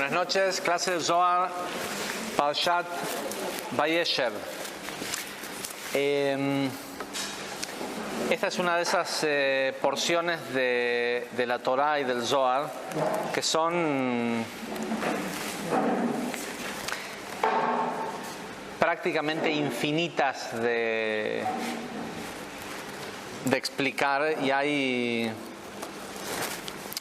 Buenas noches, clase de Zohar, Parshat Vayeshev. Esta es una de esas porciones de la Torah y del Zohar que son prácticamente infinitas de explicar, y hay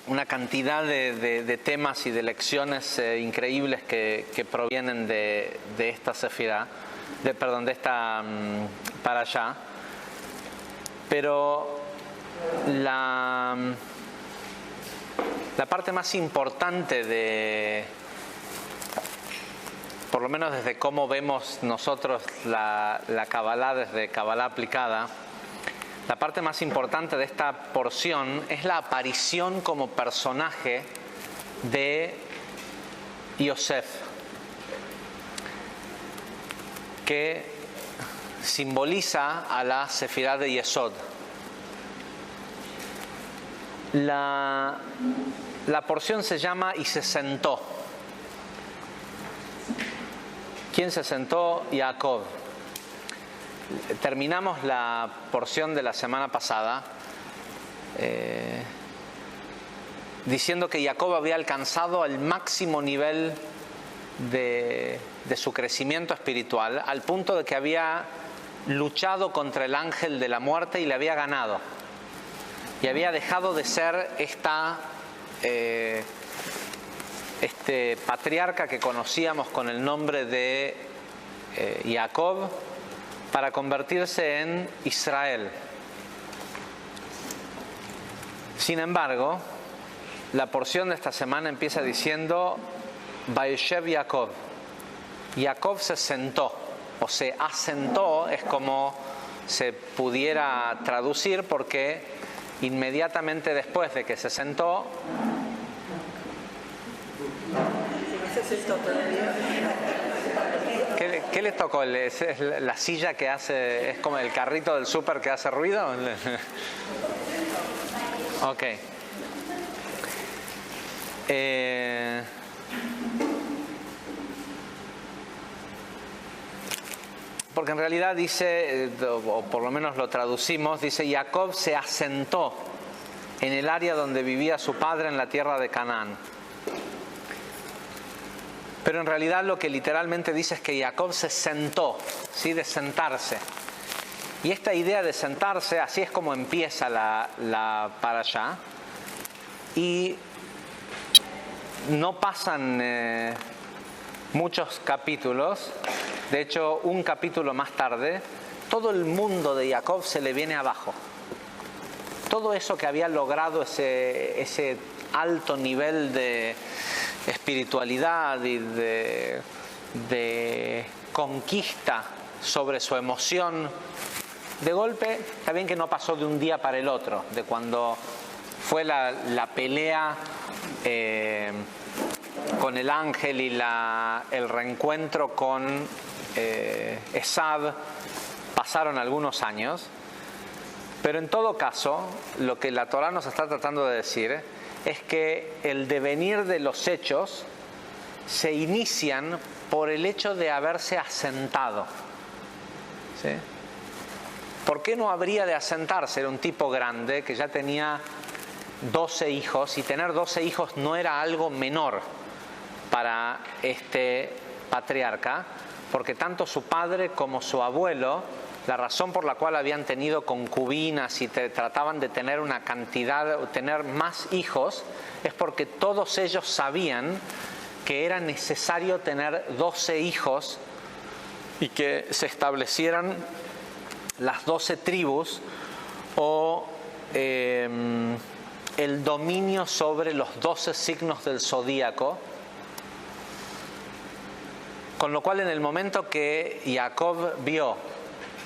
una cantidad de temas y de lecciones increíbles que provienen de esta sefirá, de esta parashá. Pero la parte más importante por lo menos desde cómo vemos nosotros la Kabbalah, desde Kabbalah aplicada, la parte más importante de esta porción es la aparición como personaje de Yosef, que simboliza a la sefirá de Yesod. La porción se llama "y se sentó". ¿Quién se sentó? Jacob. Terminamos la porción de la semana pasada diciendo que Jacob había alcanzado el máximo nivel de su crecimiento espiritual, al punto de que había luchado contra el ángel de la muerte y le había ganado, y había dejado de ser este patriarca que conocíamos con el nombre de Jacob, para convertirse en Israel. Sin embargo, la porción de esta semana empieza diciendo Vayeshev Jacob. Jacob se sentó, o se asentó, es como se pudiera traducir, porque inmediatamente después de que se sentó, ¿qué le tocó? ¿Es la silla que hace, es como el carrito del súper que hace ruido? Ok. Porque en realidad dice, o por lo menos lo traducimos, dice: Jacob se asentó en el área donde vivía su padre, en la tierra de Canaán. Pero en realidad lo que literalmente dice es que Jacob se sentó, ¿sí? De sentarse. Y esta idea de sentarse, así es como empieza la parashá. Y no pasan muchos capítulos. De hecho, un capítulo más tarde, todo el mundo de Jacob se le viene abajo. Todo eso que había logrado, ese alto nivel de espiritualidad y de conquista sobre su emoción, de golpe, está bien que no pasó de un día para el otro, de cuando fue la pelea con el ángel y el reencuentro con Esav, pasaron algunos años. Pero en todo caso, lo que la Torah nos está tratando de decir es que el devenir de los hechos se inician por el hecho de haberse asentado, ¿sí? ¿Por qué no habría de asentarse? Era un tipo grande que ya tenía 12 hijos, y tener 12 hijos no era algo menor para este patriarca, porque tanto su padre como su abuelo, la razón por la cual habían tenido concubinas y trataban de tener una cantidad, tener más hijos, es porque todos ellos sabían que era necesario tener 12 hijos y que se establecieran las 12 tribus, o el dominio sobre los 12 signos del zodíaco. Con lo cual, en el momento que Jacob vio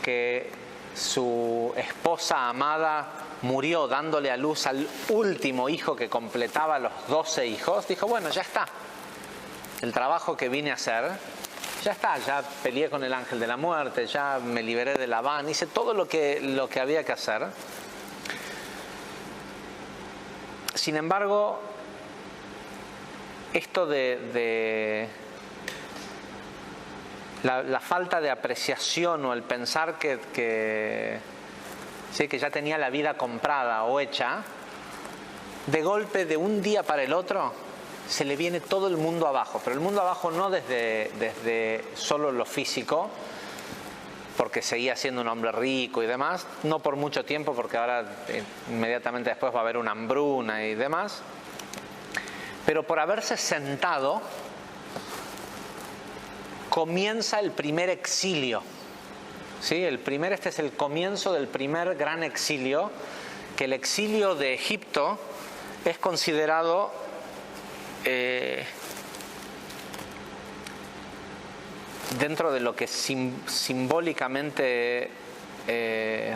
que su esposa amada murió dándole a luz al último hijo que completaba los 12 hijos, dijo: bueno, ya está, el trabajo que vine a hacer, ya está, ya peleé con el ángel de la muerte, ya me liberé de Labán, hice todo lo que había que hacer. Sin embargo, esto de la falta de apreciación o el pensar que ya tenía la vida comprada o hecha, de golpe, de un día para el otro, se le viene todo el mundo abajo. Pero el mundo abajo no desde solo lo físico, porque seguía siendo un hombre rico y demás, no por mucho tiempo, porque ahora inmediatamente después va a haber una hambruna y demás, pero por haberse sentado comienza el primer exilio. ¿Sí? Este es el comienzo del primer gran exilio, que el exilio de Egipto es considerado dentro de lo que simbólicamente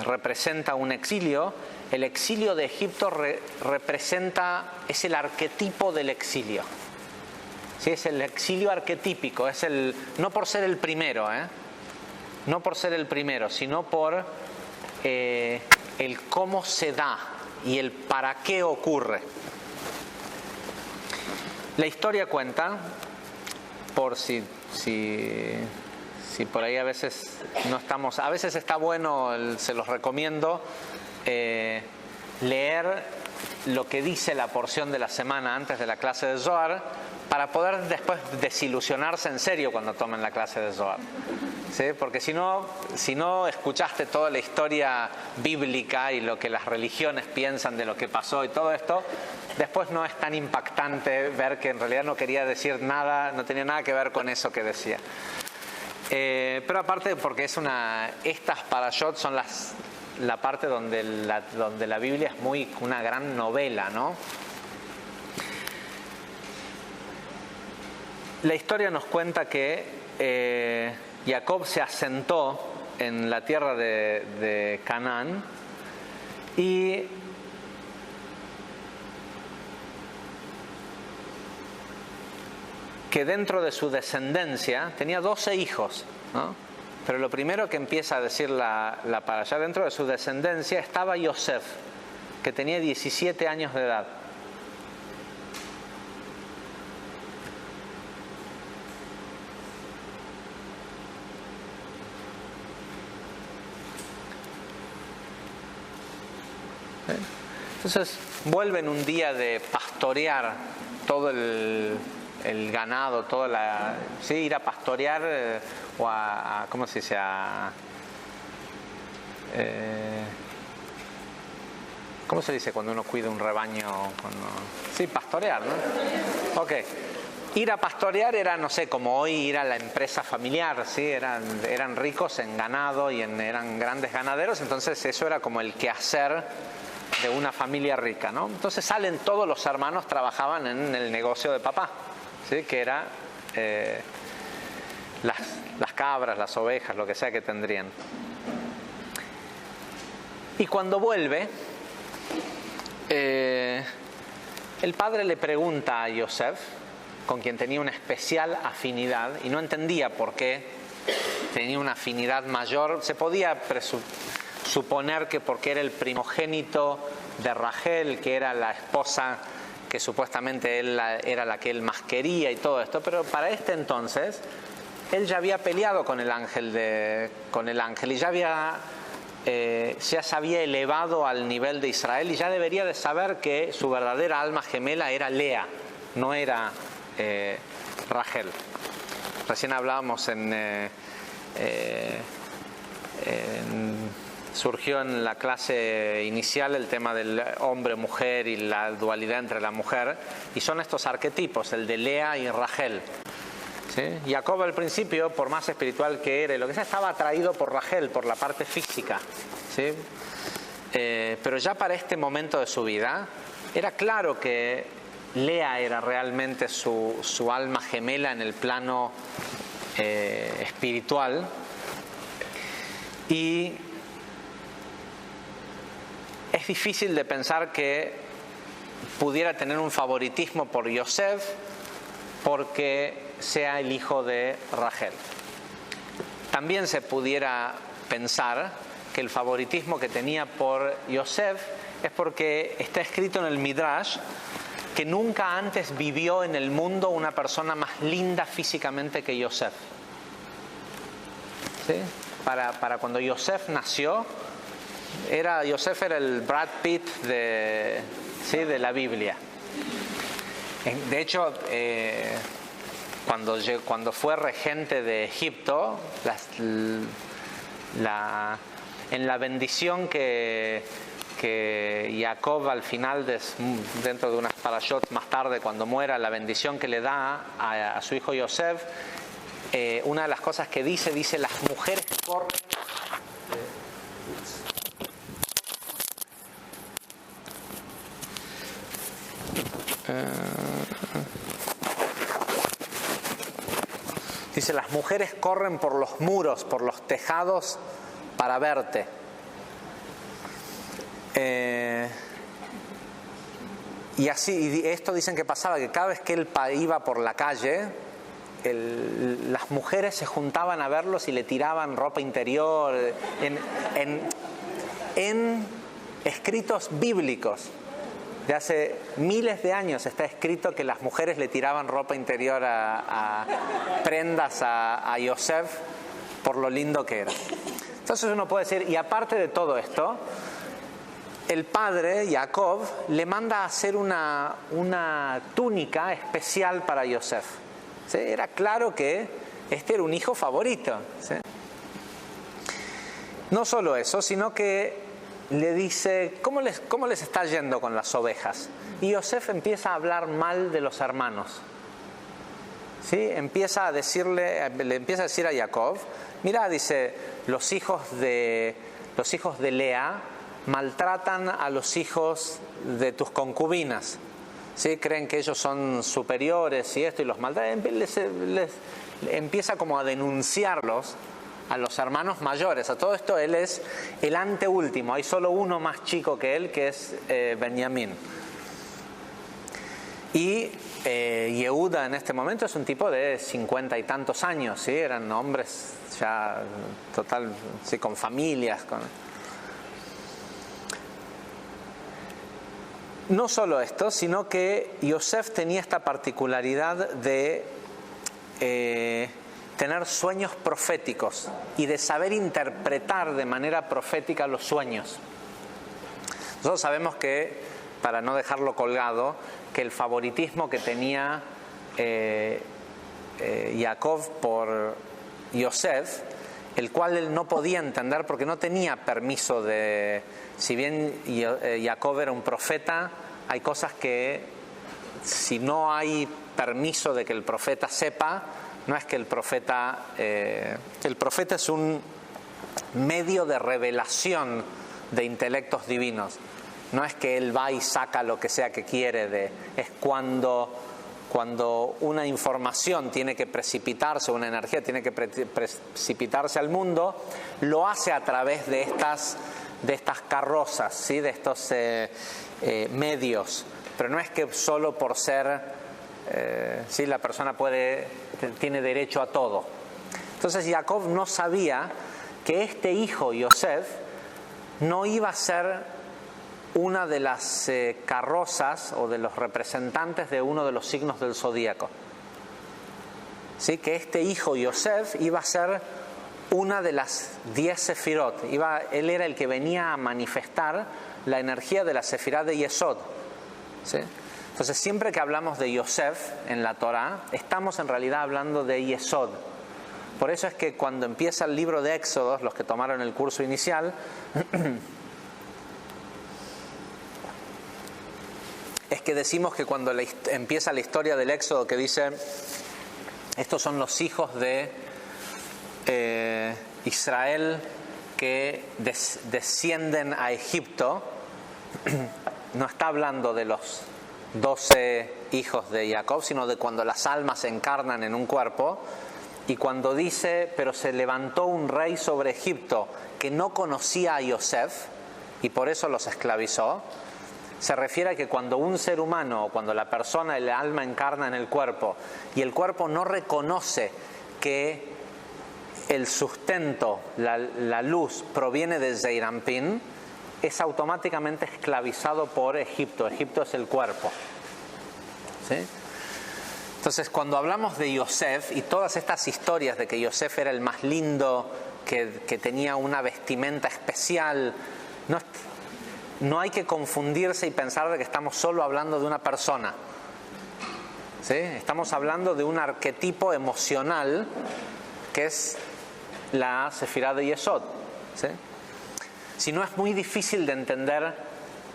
representa un exilio. El exilio de Egipto es el arquetipo del exilio. ¿Sí? Es el exilio arquetípico, no por ser el primero, no por ser el primero, sino por el cómo se da y el para qué ocurre. La historia cuenta, por si por ahí a veces no estamos, a veces está bueno, se los recomiendo, leer lo que dice la porción de la semana antes de la clase de Zohar, para poder después desilusionarse en serio cuando tomen la clase de Zohar. ¿Sí? Porque si no escuchaste toda la historia bíblica y lo que las religiones piensan de lo que pasó y todo esto, después no es tan impactante ver que en realidad no quería decir nada, no tenía nada que ver con eso que decía. Pero aparte porque estas parashot son la parte donde la Biblia es una gran novela, ¿no? La historia nos cuenta que Jacob se asentó en la tierra de Canaán y que dentro de su descendencia tenía 12 hijos, ¿no? Pero lo primero que empieza a decir la parashá, dentro de su descendencia estaba Yosef, que tenía 17 años de edad. Entonces vuelven un día de pastorear todo el ganado, ir a pastorear o a ¿cómo se dice? ¿Cómo se dice cuando uno cuida un rebaño? Sí, pastorear, ¿no? Ok. Ir a pastorear era, no sé, como hoy ir a la empresa familiar, ¿sí? Eran ricos en ganado y eran grandes ganaderos, entonces eso era como el quehacer de una familia rica, ¿no? Entonces salen todos los hermanos, trabajaban en el negocio de papá, ¿sí? Que era las cabras, las ovejas, lo que sea que tendrían. Y cuando vuelve, el padre le pregunta a Yosef, con quien tenía una especial afinidad, y no entendía por qué tenía una afinidad mayor. Se podía suponer que porque era el primogénito de Rachel, que era la esposa que supuestamente era la que él más quería y todo esto, pero para este entonces él ya había peleado con el ángel y ya se había elevado al nivel de Israel y ya debería de saber que su verdadera alma gemela era Lea, no era Rachel. Recién hablábamos surgió en la clase inicial el tema del hombre-mujer y la dualidad entre la mujer, y son estos arquetipos, el de Lea y Rachel. ¿Sí? Jacob al principio, por más espiritual que era, lo que sea, estaba atraído por Rachel, por la parte física, ¿sí? Pero ya para este momento de su vida era claro que Lea era realmente su alma gemela en el plano espiritual, y es difícil de pensar que pudiera tener un favoritismo por Yosef porque sea el hijo de Rachel. También se pudiera pensar que el favoritismo que tenía por Yosef es porque está escrito en el Midrash que nunca antes vivió en el mundo una persona más linda físicamente que Yosef. ¿Sí? Para cuando Yosef nació, Yosef era el Brad Pitt de la Biblia. De hecho, cuando fue regente de Egipto, en la bendición que Jacob al final, dentro de unas parashot más tarde, cuando muera, la bendición que le da a su hijo Yosef, una de las cosas que dice, las mujeres corren. Dice, las mujeres corren por los muros, por los tejados para verte. Y así, y esto dicen que pasaba, que cada vez que él iba por la calle, las mujeres se juntaban a verlos y le tiraban ropa interior. En escritos bíblicos de hace miles de años está escrito que las mujeres le tiraban ropa interior prendas a Yosef por lo lindo que era. Entonces uno puede decir, y aparte de todo esto, el padre, Jacob, le manda a hacer una túnica especial para Yosef. ¿Sí? Era claro que este era un hijo favorito. ¿Sí? No solo eso, sino que le dice, ¿cómo les está yendo con las ovejas? Y Yosef empieza a hablar mal de los hermanos. ¿Sí? Le empieza a decir a Jacob, mira, dice, los hijos de Lea maltratan a los hijos de tus concubinas. ¿Sí? Creen que ellos son superiores y esto, y los maltratan. Les empieza como a denunciarlos a los hermanos mayores. A todo esto él es el anteúltimo, hay solo uno más chico que él, que es Benjamín. Y Yehuda en este momento es un tipo de 50 y tantos años, ¿sí? Eran hombres ya total, ¿sí? Con familias. No solo esto, sino que Yosef tenía esta particularidad de tener sueños proféticos y de saber interpretar de manera profética los sueños. Nosotros sabemos que, para no dejarlo colgado, que el favoritismo que tenía Jacob por Yosef, el cual él no podía entender porque no tenía permiso de... Si bien Jacob era un profeta, hay cosas que, si no hay permiso de que el profeta sepa, no es que el profeta es un medio de revelación de intelectos divinos. No es que él va y saca lo que sea que quiere. Es cuando una información tiene que precipitarse, una energía tiene que precipitarse al mundo, lo hace a través de estas carrozas, ¿sí? De estos medios. Pero no es que solo por ser, ¿sí? La persona tiene derecho a todo. Entonces Jacob no sabía que este hijo, Yosef, no iba a ser una de las carrozas o de los representantes de uno de los signos del zodíaco. ¿Sí? Que este hijo, Yosef, iba a ser una de las 10 sefirot. Él era el que venía a manifestar la energía de la sefirá de Yesod. ¿Sí? Entonces, siempre que hablamos de Yosef en la Torá, estamos en realidad hablando de Yesod. Por eso es que cuando empieza el libro de Éxodos, los que tomaron el curso inicial, es que decimos que cuando empieza la historia del Éxodo, que dice, estos son los hijos de Israel que descienden a Egipto, no está hablando de los 12 hijos de Jacob, sino de cuando las almas se encarnan en un cuerpo. Y cuando dice, pero se levantó un rey sobre Egipto que no conocía a Yosef y por eso los esclavizó, se refiere a que cuando un ser humano, o cuando la persona, el alma encarna en el cuerpo y el cuerpo no reconoce que el sustento, la luz proviene de Zeirampín, es automáticamente esclavizado por Egipto. Egipto es el cuerpo. ¿sí? Entonces, cuando hablamos de Yosef y todas estas historias de que Yosef era el más lindo, que tenía una vestimenta especial, no hay que confundirse y pensar de que estamos solo hablando de una persona, ¿sí? Estamos hablando de un arquetipo emocional que es la Sefirá de Yesod, ¿sí? Si no, es muy difícil de entender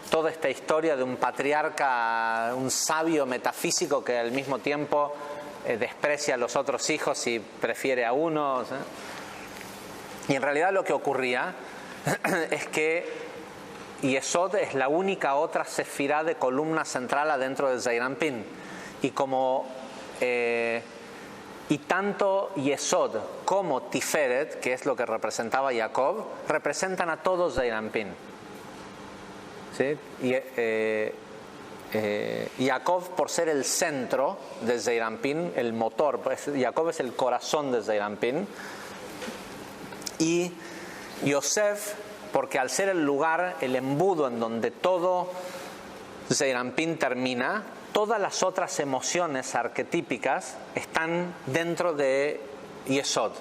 toda esta historia de un patriarca, un sabio metafísico que al mismo tiempo desprecia a los otros hijos y prefiere a uno, ¿sí? Y en realidad lo que ocurría es que Yesod es la única otra sefirá de columna central adentro de Zeir Anpin. Y y tanto Yesod como Tiferet, que es lo que representaba Jacob, representan a todos Zeir Anpin. ¿Sí? Jacob, por ser el centro de Zeir Anpin, el motor, Jacob es el corazón de Zeir Anpin, y Yosef, porque al ser el lugar, el embudo en donde todo Zeir Anpin termina, todas las otras emociones arquetípicas están dentro de Yesod,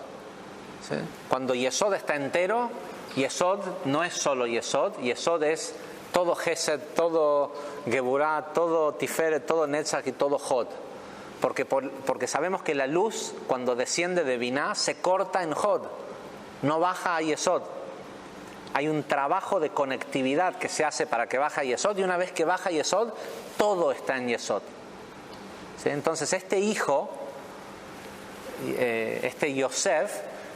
¿sí? Cuando Yesod está entero, Yesod no es solo Yesod, Yesod es todo Gesed, todo Geburah, todo Tiferet, todo Netzach y todo Hod. Porque sabemos que la luz, cuando desciende de Binah, se corta en Hod, no baja a Yesod. Hay un trabajo de conectividad que se hace para que baje a Yesod, y una vez que baja a Yesod, todo está en Yesod, ¿sí? Entonces este hijo, este Yosef,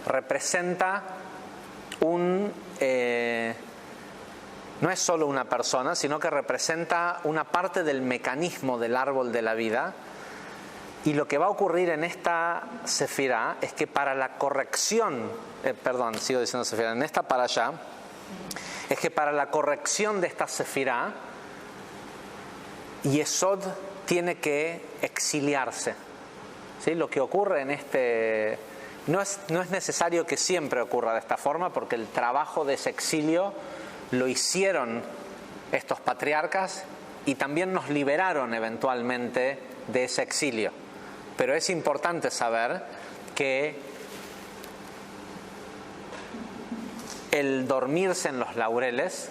representa no es solo una persona, sino que representa una parte del mecanismo del árbol de la vida. Y lo que va a ocurrir en esta sefirá es que para la corrección, en esta parashá, es que para la corrección de esta sefirá, Yesod tiene que exiliarse, ¿sí? Lo que ocurre en este... No es necesario que siempre ocurra de esta forma, porque el trabajo de ese exilio lo hicieron estos patriarcas y también nos liberaron eventualmente de ese exilio. Pero es importante saber que el dormirse en los laureles,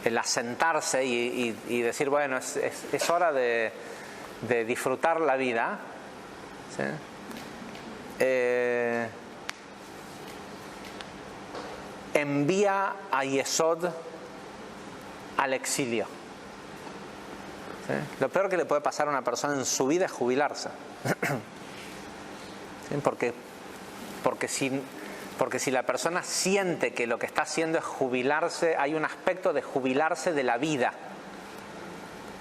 el asentarse y decir, bueno, es hora de disfrutar la vida, ¿sí? Envía a Yesod al exilio, ¿sí? Lo peor que le puede pasar a una persona en su vida es jubilarse, ¿sí? Porque si la persona siente que lo que está haciendo es jubilarse, hay un aspecto de jubilarse de la vida,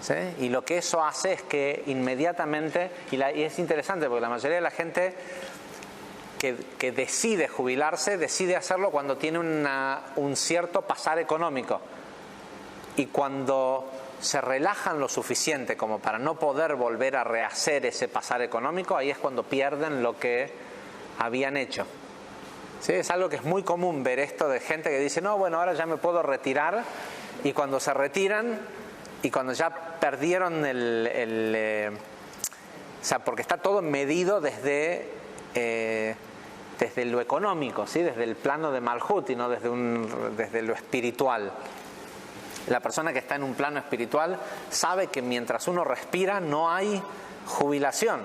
¿sí? Y lo que eso hace es que inmediatamente, y es interesante porque la mayoría de la gente que decide jubilarse, decide hacerlo cuando tiene un cierto pasar económico. Y cuando se relajan lo suficiente como para no poder volver a rehacer ese pasar económico, ahí es cuando pierden lo que habían hecho. ¿Sí? Es algo que es muy común ver esto de gente que dice, no, bueno, ahora ya me puedo retirar, y cuando se retiran y cuando ya perdieron o sea, porque está todo medido desde lo económico, ¿sí? Desde el plano de Malhut y no desde lo espiritual. La persona que está en un plano espiritual sabe que mientras uno respira no hay jubilación,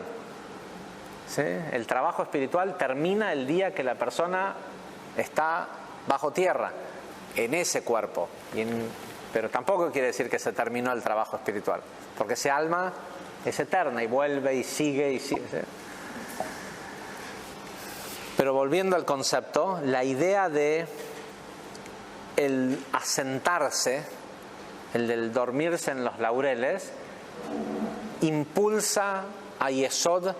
¿sí? El trabajo espiritual termina el día que la persona está bajo tierra, en ese cuerpo. Pero tampoco quiere decir que se terminó el trabajo espiritual, porque ese alma es eterna y vuelve y sigue y sigue, ¿sí? Pero volviendo al concepto, la idea de el asentarse, el del dormirse en los laureles, impulsa a Yesod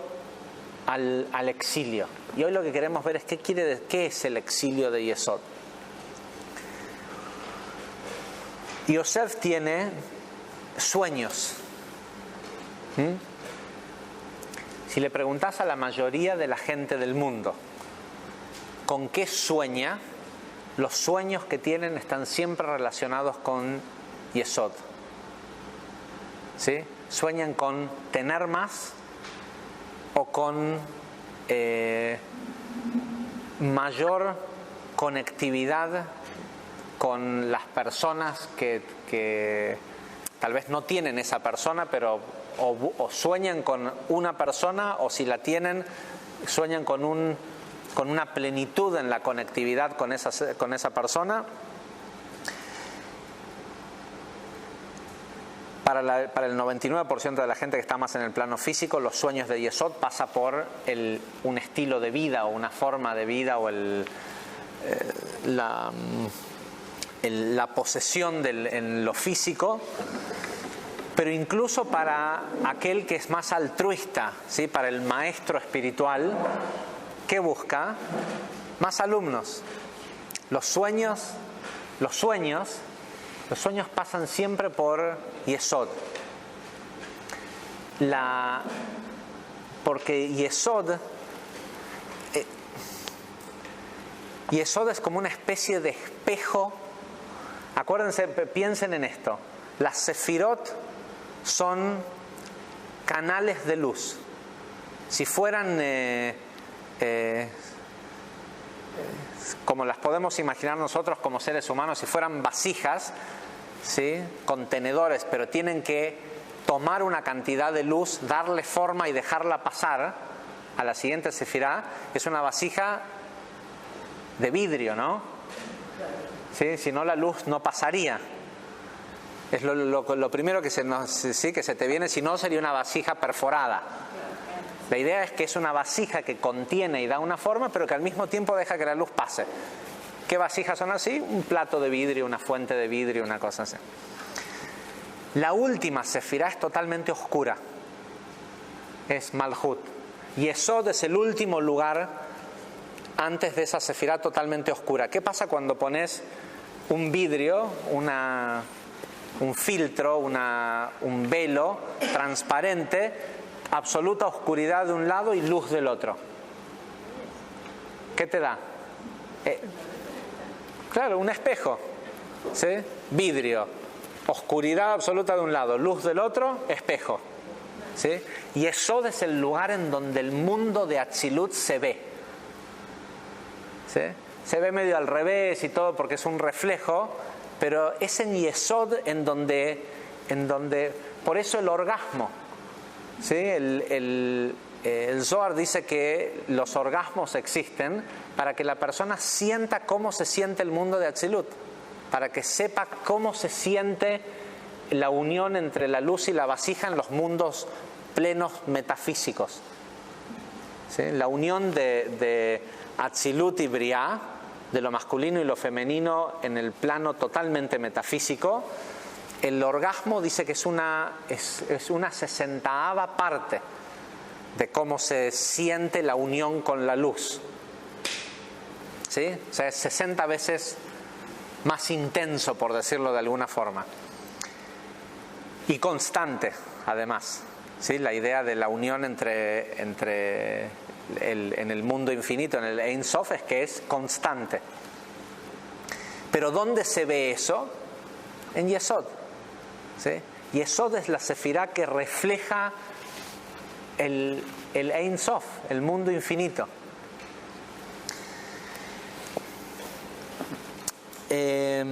al exilio. Y hoy lo que queremos ver es qué es el exilio de Yesod. Yosef tiene sueños. Si le preguntas a la mayoría de la gente del mundo con qué sueña, los sueños que tienen están siempre relacionados con Yesod, ¿sí? sueñan con tener más o con mayor conectividad con las personas que tal vez no tienen esa persona, pero o sueñan con una persona, o si la tienen, sueñan con una plenitud en la conectividad con esa persona. Para el 99% de la gente que está más en el plano físico, los sueños de Yesod pasa por un estilo de vida o una forma de vida o la posesión en lo físico. Pero incluso para aquel que es más altruista, ¿sí? Para el maestro espiritual, ¿qué busca? Más alumnos. Los sueños pasan siempre por Yesod. Porque Yesod es como una especie de espejo. Acuérdense, piensen en esto. Las sefirot son canales de luz. Si fueran como las podemos imaginar nosotros como seres humanos, si fueran vasijas, ¿sí? Contenedores, pero tienen que tomar una cantidad de luz, darle forma y dejarla pasar a la siguiente sefirá, es una vasija de vidrio, ¿no? ¿Sí? Si no, la luz no pasaría. Es lo primero que se te viene, si no sería una vasija perforada. La idea es que es una vasija que contiene y da una forma, pero que al mismo tiempo deja que la luz pase. ¿Qué vasijas son así? Un plato de vidrio, una fuente de vidrio, una cosa así. La última sefirá es totalmente oscura. Es Malhut. Yesod es el último lugar antes de esa sefirá totalmente oscura. ¿Qué pasa cuando pones un vidrio, un filtro, un velo transparente, absoluta oscuridad de un lado y luz del otro? ¿Qué te da? Claro, un espejo, ¿sí? Vidrio, oscuridad absoluta de un lado, luz del otro, espejo, ¿sí? Y Yesod es el lugar en donde el mundo de Atzilut se ve, ¿sí? Se ve medio al revés y todo porque es un reflejo, pero es en Yesod en donde por eso el orgasmo, ¿sí? El Zohar dice que los orgasmos existen para que la persona sienta cómo se siente el mundo de Atzilut, para que sepa cómo se siente la unión entre la luz y la vasija en los mundos plenos metafísicos, ¿sí? La unión de Atzilut y Briá, de lo masculino y lo femenino en el plano totalmente metafísico. El orgasmo dice que es una 60ª parte de cómo se siente la unión con la luz, ¿sí? O sea, es 60 veces más intenso, por decirlo de alguna forma, y constante, además, ¿sí? La idea de la unión en el mundo infinito, en el Ein Sof, es que es constante. Pero ¿dónde se ve eso? En Yesod, ¿sí? Yesod es la sefirá que refleja el Ein Sof, el mundo infinito. Y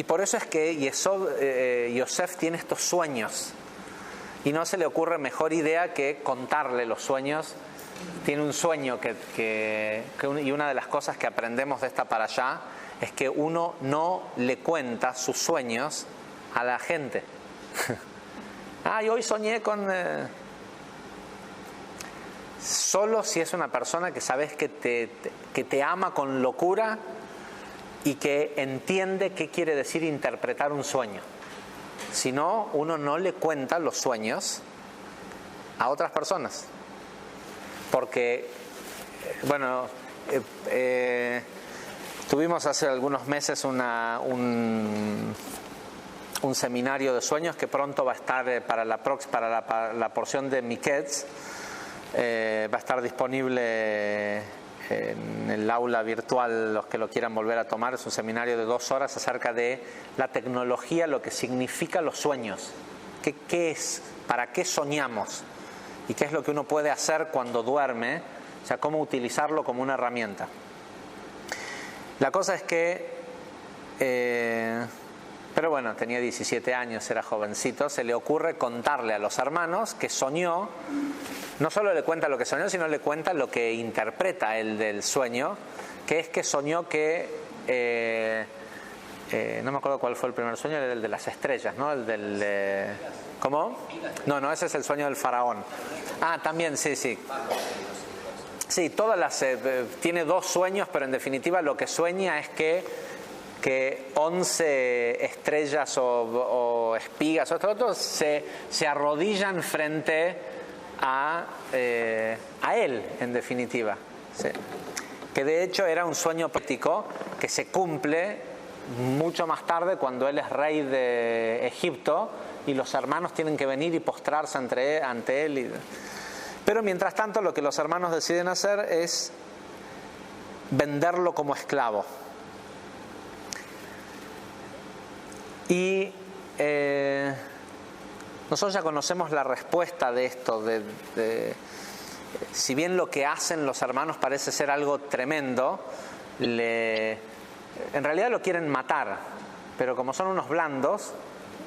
por eso es que Yosef tiene estos sueños y no se le ocurre mejor idea que contarle los sueños. Tiene un sueño y una de las cosas que aprendemos de esta parashá es que uno no le cuenta sus sueños a la gente. Y hoy soñé con... Solo si es una persona que sabes que te ama con locura y que entiende qué quiere decir interpretar un sueño. Si no, uno no le cuenta los sueños a otras personas. Porque, bueno, tuvimos hace algunos meses un seminario de sueños que pronto va a estar para la porción de Miketz, va a estar disponible en el aula virtual, los que lo quieran volver a tomar, es un seminario de 2 horas acerca de la tecnología, lo que significa los sueños. ¿Qué es? ¿Para qué soñamos? ¿Y qué es lo que uno puede hacer cuando duerme? O sea, cómo utilizarlo como una herramienta. La cosa es que, pero bueno, tenía 17 años, era jovencito, se le ocurre contarle a los hermanos que soñó. No solo le cuenta lo que soñó, sino le cuenta lo que interpreta él del sueño, que es que soñó que, no me acuerdo cuál fue el primer sueño, era el de las estrellas, ¿no? El del... ¿Cómo? No, ese es el sueño del faraón. Ah, también, sí. Sí, todas las... tiene 2 sueños, pero en definitiva lo que sueña es que 11 estrellas o espigas o otros se arrodillan frente a él, en definitiva. Sí. Que de hecho era un sueño profético que se cumple mucho más tarde cuando él es rey de Egipto y los hermanos tienen que venir y postrarse ante él. Pero mientras tanto lo que los hermanos deciden hacer es venderlo como esclavo. Y nosotros ya conocemos la respuesta de esto. Si bien lo que hacen los hermanos parece ser algo tremendo, en realidad lo quieren matar, pero como son unos blandos,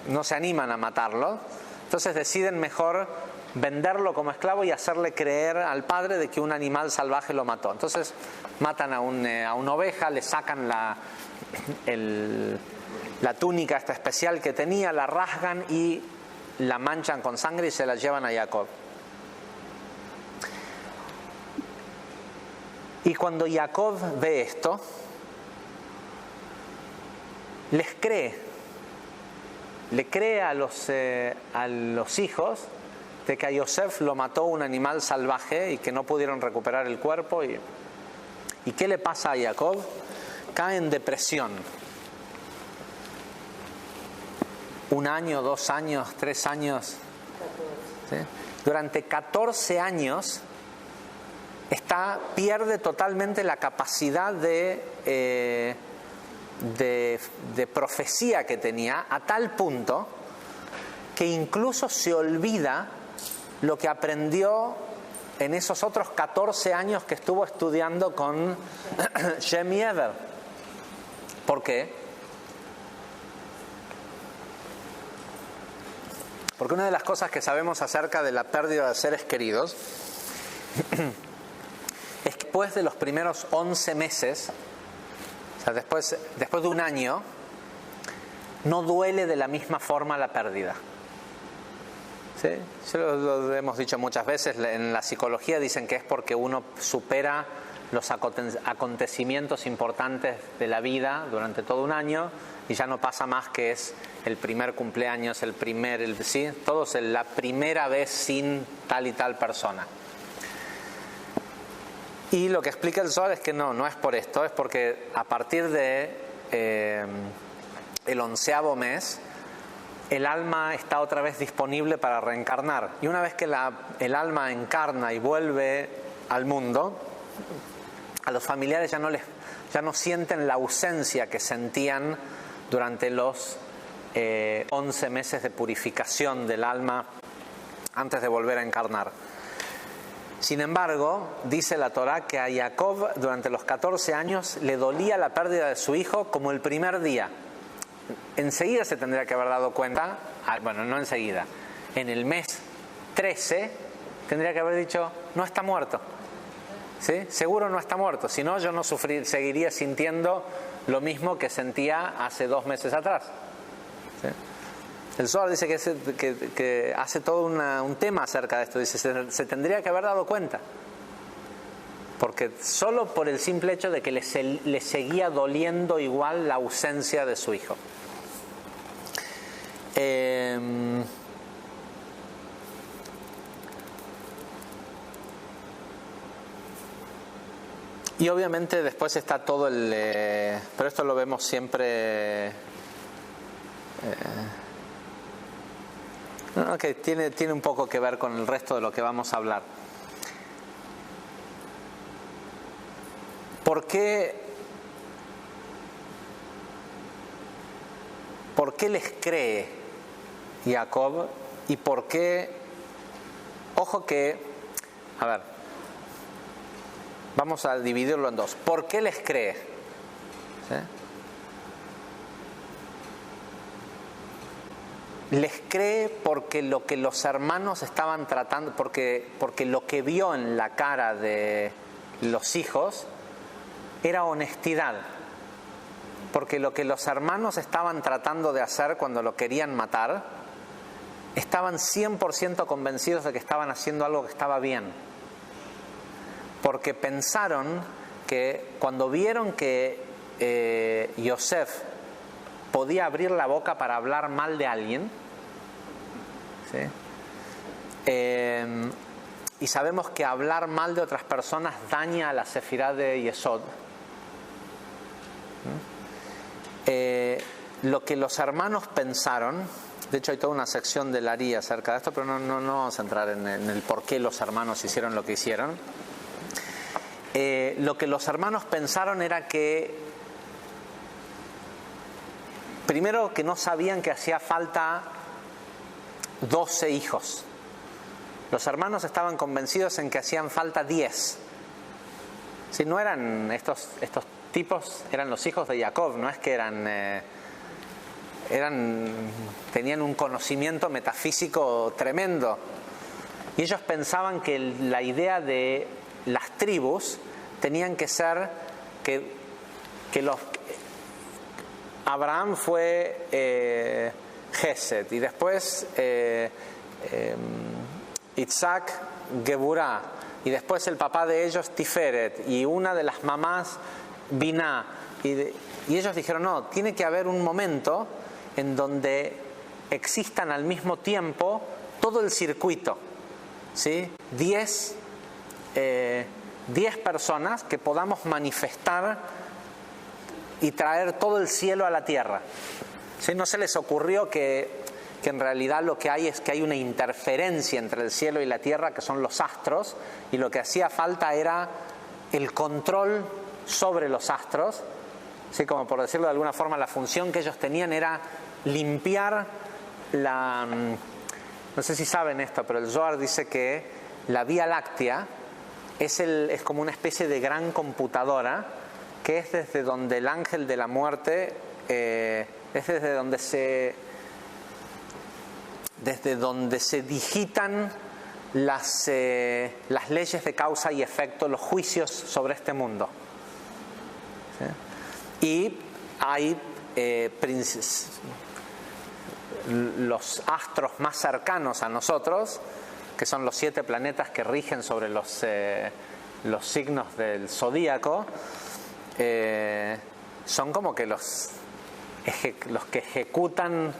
no se animan a matarlo. Entonces deciden mejor venderlo como esclavo y hacerle creer al padre de que un animal salvaje lo mató. Entonces matan a una oveja, le sacan la túnica esta especial que tenía, la rasgan y la manchan con sangre y se la llevan a Jacob. Y cuando Jacob ve esto, les cree. Le cree a los hijos de que a Yosef lo mató un animal salvaje y que no pudieron recuperar el cuerpo. ¿Y qué le pasa a Jacob? Cae en depresión. 1 año, 2 años, 3 años. ¿Sí? Durante 14 años pierde totalmente la capacidad de profecía que tenía, a tal punto que incluso se olvida lo que aprendió en esos otros 14 años que estuvo estudiando con Shem y Ever. ¿Por qué? Porque una de las cosas que sabemos acerca de la pérdida de seres queridos es que después de los primeros 11 meses, o sea, después de 1 año, no duele de la misma forma la pérdida. ¿Sí? Eso lo hemos dicho muchas veces. En la psicología dicen que es porque uno supera los acontecimientos importantes de la vida durante todo 1 año y ya no pasa más que es el primer cumpleaños, ¿sí? Todos la primera vez sin tal y tal persona. Y lo que explica el Zohar es que no es por esto, es porque a partir de el 11º mes el alma está otra vez disponible para reencarnar. Y una vez que el alma encarna y vuelve al mundo, a los familiares ya no sienten la ausencia que sentían durante los 11 meses de purificación del alma antes de volver a encarnar. Sin embargo, dice la Torá que a Jacob durante los 14 años le dolía la pérdida de su hijo como el primer día. Enseguida se tendría que haber dado cuenta, bueno, no enseguida, en el mes 13 tendría que haber dicho, no está muerto. ¿Sí? Seguro no está muerto, si no yo no seguiría sintiendo lo mismo que sentía hace 2 meses atrás. ¿Sí? El Zohar dice que hace todo un tema acerca de esto. Dice, se tendría que haber dado cuenta. Porque solo por el simple hecho de que le seguía doliendo igual la ausencia de su hijo. Y obviamente después está todo pero esto lo vemos siempre... que tiene un poco que ver con el resto de lo que vamos a hablar. ¿por qué les cree Jacob? Y por qué, ojo que, a ver, vamos a dividirlo en dos. ¿Por qué les cree? ¿Sí? Les cree porque lo que los hermanos estaban tratando, porque lo que vio en la cara de los hijos era honestidad. Porque lo que los hermanos estaban tratando de hacer cuando lo querían matar, estaban 100% convencidos de que estaban haciendo algo que estaba bien. Porque pensaron que cuando vieron que Yosef podía abrir la boca para hablar mal de alguien, ¿sí? Y sabemos que hablar mal de otras personas daña a la sefirá de Yesod. Lo que los hermanos pensaron, de hecho hay toda una sección de Larí acerca de esto, pero no vamos a entrar en el por qué los hermanos hicieron lo que hicieron. Lo que los hermanos pensaron era que, primero, que no sabían que hacía falta 12 hijos. Los hermanos estaban convencidos en que hacían falta 10. Si no eran estos tipos, eran los hijos de Jacob, no es que tenían un conocimiento metafísico tremendo. Y ellos pensaban que la idea de las tribus tenían que ser que Abraham fue Gesed, y después Isaac Geburá, y después el papá de ellos Tiferet, y una de las mamás Biná, y ellos dijeron no, tiene que haber un momento en donde existan al mismo tiempo todo el circuito, ¿sí? 10 personas que podamos manifestar y traer todo el cielo a la tierra. ¿Sí? No se les ocurrió que en realidad lo que hay es que hay una interferencia entre el cielo y la tierra, que son los astros, y lo que hacía falta era el control sobre los astros. ¿Sí? Como por decirlo de alguna forma, la función que ellos tenían era limpiar no sé si saben esto, pero el Zohar dice que la Vía Láctea es como una especie de gran computadora, que es desde donde el ángel de la muerte, es desde donde se digitan las leyes de causa y efecto, los juicios sobre este mundo. ¿Sí? Y hay los astros más cercanos a nosotros, que son los 7 planetas que rigen sobre los signos del zodíaco, son como que los que ejecutan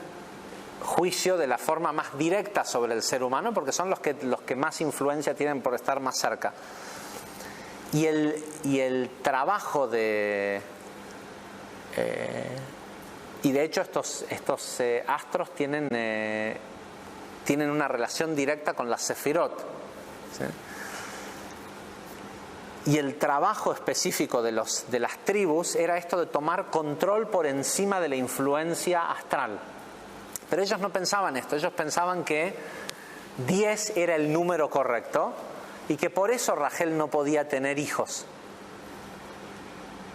juicio de la forma más directa sobre el ser humano, porque son los que más influencia tienen por estar más cerca. Y el trabajo y de hecho estos astros tienen una relación directa con las sefirot, ¿sí? Y el trabajo específico de las tribus era esto de tomar control por encima de la influencia astral. Pero ellos no pensaban esto, ellos pensaban que 10 era el número correcto y que por eso Rachel no podía tener hijos.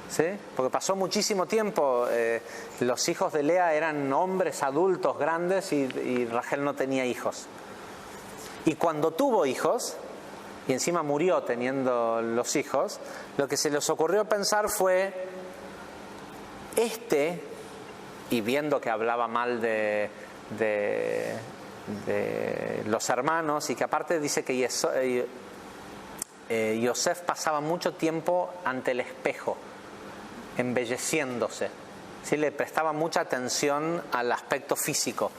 ¿Sí? Porque pasó muchísimo tiempo, los hijos de Lea eran hombres adultos grandes y Rachel no tenía hijos. Y cuando tuvo hijos, y encima murió teniendo los hijos, lo que se les ocurrió pensar fue, y viendo que hablaba mal de los hermanos, y que aparte dice que Yosef pasaba mucho tiempo ante el espejo, embelleciéndose, ¿sí? Le prestaba mucha atención al aspecto físico.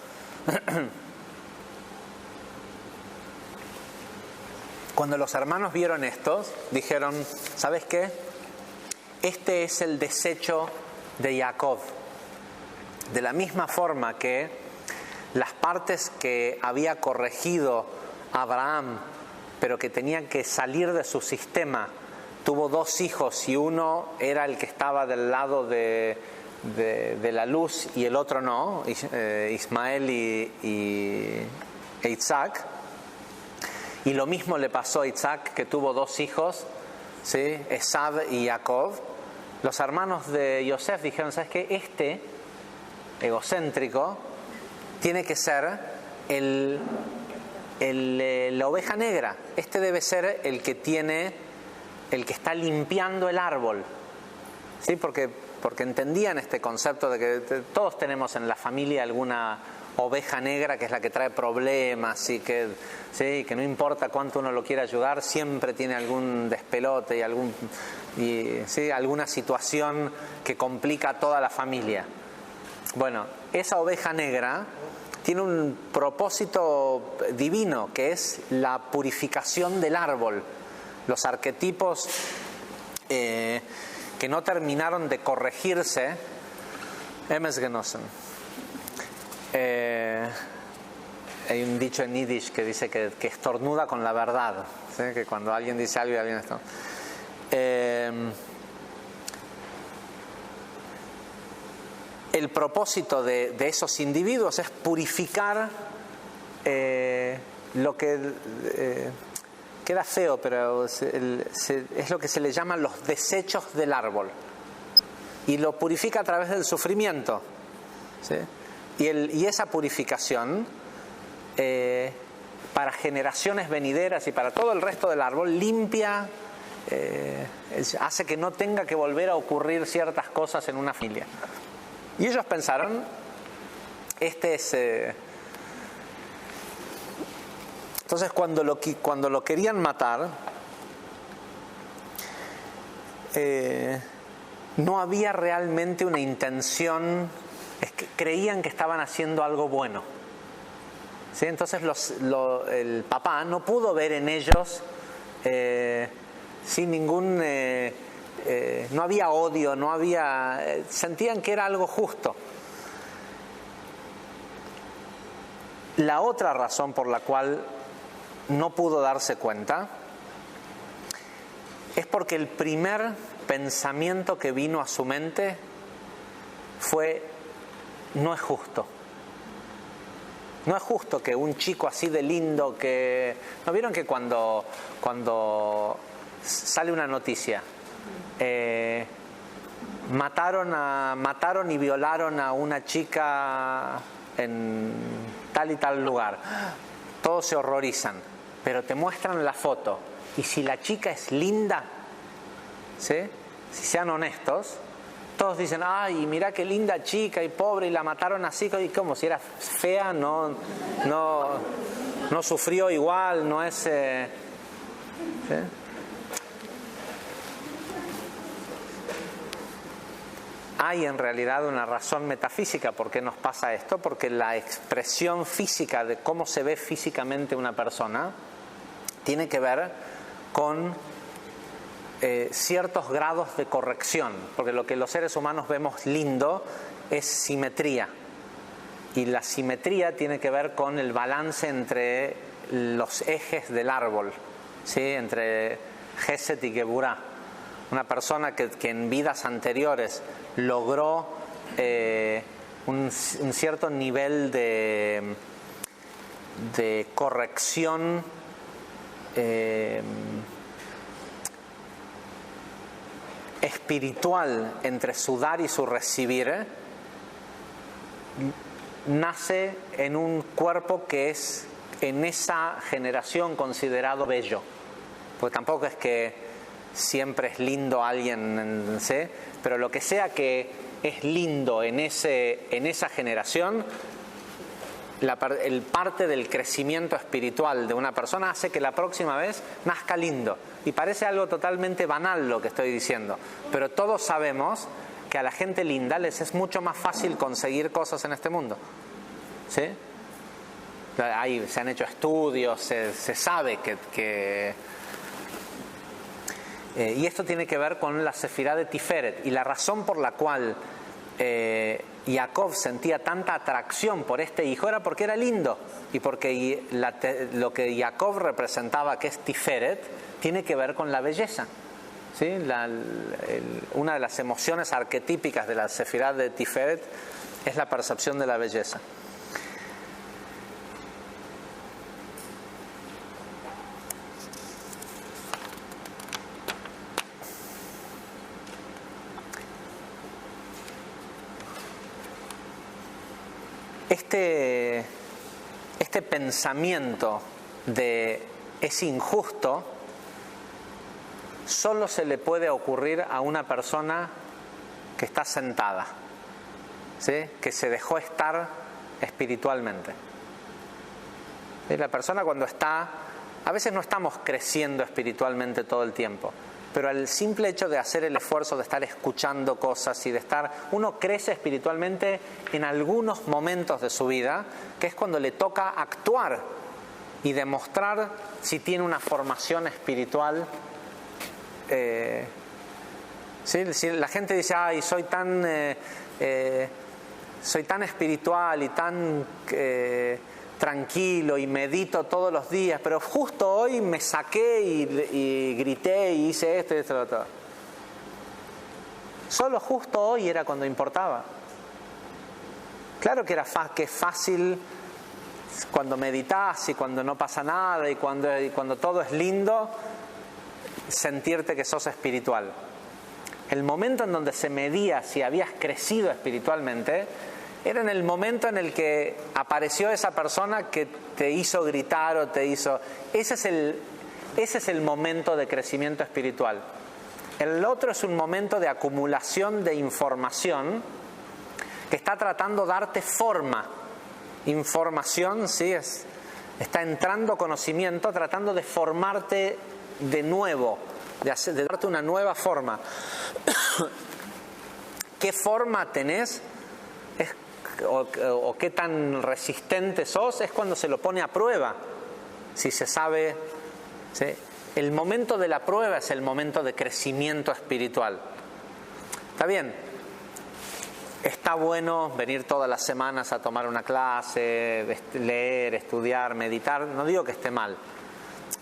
Cuando los hermanos vieron esto, dijeron, ¿sabes qué? Este es el desecho de Jacob. De la misma forma que las partes que había corregido Abraham, pero que tenían que salir de su sistema tuvo 2 hijos y uno era el que estaba del lado de la luz y el otro no, Ismael e Isaac. Y lo mismo le pasó a Isaac, que tuvo 2 hijos, ¿sí? Esav y Jacob. Los hermanos de Yosef dijeron, ¿sabes qué? Este egocéntrico tiene que ser la oveja negra. Este debe ser el que está limpiando el árbol, ¿sí? Porque entendían este concepto de que todos tenemos en la familia alguna oveja negra que es la que trae problemas y que no importa cuánto uno lo quiera ayudar, siempre tiene algún despelote y alguna situación que complica a toda la familia. Bueno, esa oveja negra tiene un propósito divino, que es la purificación del árbol. Los arquetipos que no terminaron de corregirse, Emesgenossen. Hay un dicho en Yiddish que dice que estornuda con la verdad, ¿sí? Que cuando alguien dice algo y alguien estornuda. El propósito de esos individuos es purificar lo que queda feo, pero es lo que se le llama los desechos del árbol, y lo purifica a través del sufrimiento, ¿sí? Y esa purificación para generaciones venideras y para todo el resto del árbol limpia, hace que no tenga que volver a ocurrir ciertas cosas en una familia. Y ellos pensaron, entonces cuando lo querían matar, no había realmente una intención, es que creían que estaban haciendo algo bueno, ¿sí? Entonces el papá no pudo ver en ellos sin ningún... no había odio, sentían que era algo justo. La otra razón por la cual no pudo darse cuenta es porque el primer pensamiento que vino a su mente fue: no es justo. No es justo que un chico así de lindo que... ¿No vieron que cuando sale una noticia, mataron y violaron a una chica en tal y tal lugar, todos se horrorizan, pero te muestran la foto, y si la chica es linda, ¿sí? Si sean honestos, todos dicen: ay, mira qué linda chica, y pobre, y la mataron así, y como si era fea, no sufrió igual, no es... ¿sí? Hay en realidad una razón metafísica por qué nos pasa esto, porque la expresión física de cómo se ve físicamente una persona tiene que ver con ciertos grados de corrección, porque lo que los seres humanos vemos lindo es simetría, y la simetría tiene que ver con el balance entre los ejes del árbol, ¿sí? Entre Geset y Geburá. Una persona que en vidas anteriores logró un cierto nivel de corrección espiritual entre su dar y su recibir, nace en un cuerpo que es en esa generación considerado bello, porque tampoco es que siempre es lindo alguien, ¿sí? Pero lo que sea que es lindo en esa generación, el parte del crecimiento espiritual de una persona hace que la próxima vez nazca lindo. Y parece algo totalmente banal lo que estoy diciendo, pero todos sabemos que a la gente linda les es mucho más fácil conseguir cosas en este mundo, ¿sí? Se han hecho estudios, se sabe que y esto tiene que ver con la sefirá de Tiferet, y la razón por la cual Jacob sentía tanta atracción por este hijo era porque era lindo, y porque lo que Jacob representaba, que es Tiferet, tiene que ver con la belleza. ¿sí? Una de las emociones arquetípicas de la Sefirá de Tiferet es la percepción de la belleza. Este pensamiento de es injusto solo se le puede ocurrir a una persona que está sentada, ¿sí? Que se dejó estar espiritualmente. ¿Sí? La persona cuando está, a veces no estamos creciendo espiritualmente todo el tiempo, pero el simple hecho de hacer el esfuerzo de estar escuchando cosas y de estar, uno crece espiritualmente en algunos momentos de su vida, que es cuando le toca actuar y demostrar si tiene una formación espiritual. ¿Sí? Si la gente dice, ay, soy tan espiritual y tan tranquilo y medito todos los días, pero justo hoy me saqué y grité y hice esto y esto y lo otro. Solo justo hoy era cuando importaba. Claro que que es fácil cuando meditas y cuando no pasa nada y cuando todo es lindo, sentirte que sos espiritual. El momento en donde se medía si habías crecido espiritualmente era en el momento en el que apareció esa persona que te hizo gritar o te hizo... Ese es el momento de crecimiento espiritual. El otro es un momento de acumulación de información que está tratando de darte forma. Información, sí, está entrando conocimiento, tratando de formarte de nuevo, de darte una nueva forma. ¿Qué forma tenés? O qué tan resistente sos, es cuando se lo pone a prueba. Si se sabe, ¿sí? El momento de la prueba es el momento de crecimiento espiritual. Está bien, está bueno venir todas las semanas a tomar una clase, leer, estudiar, meditar, no digo que esté mal,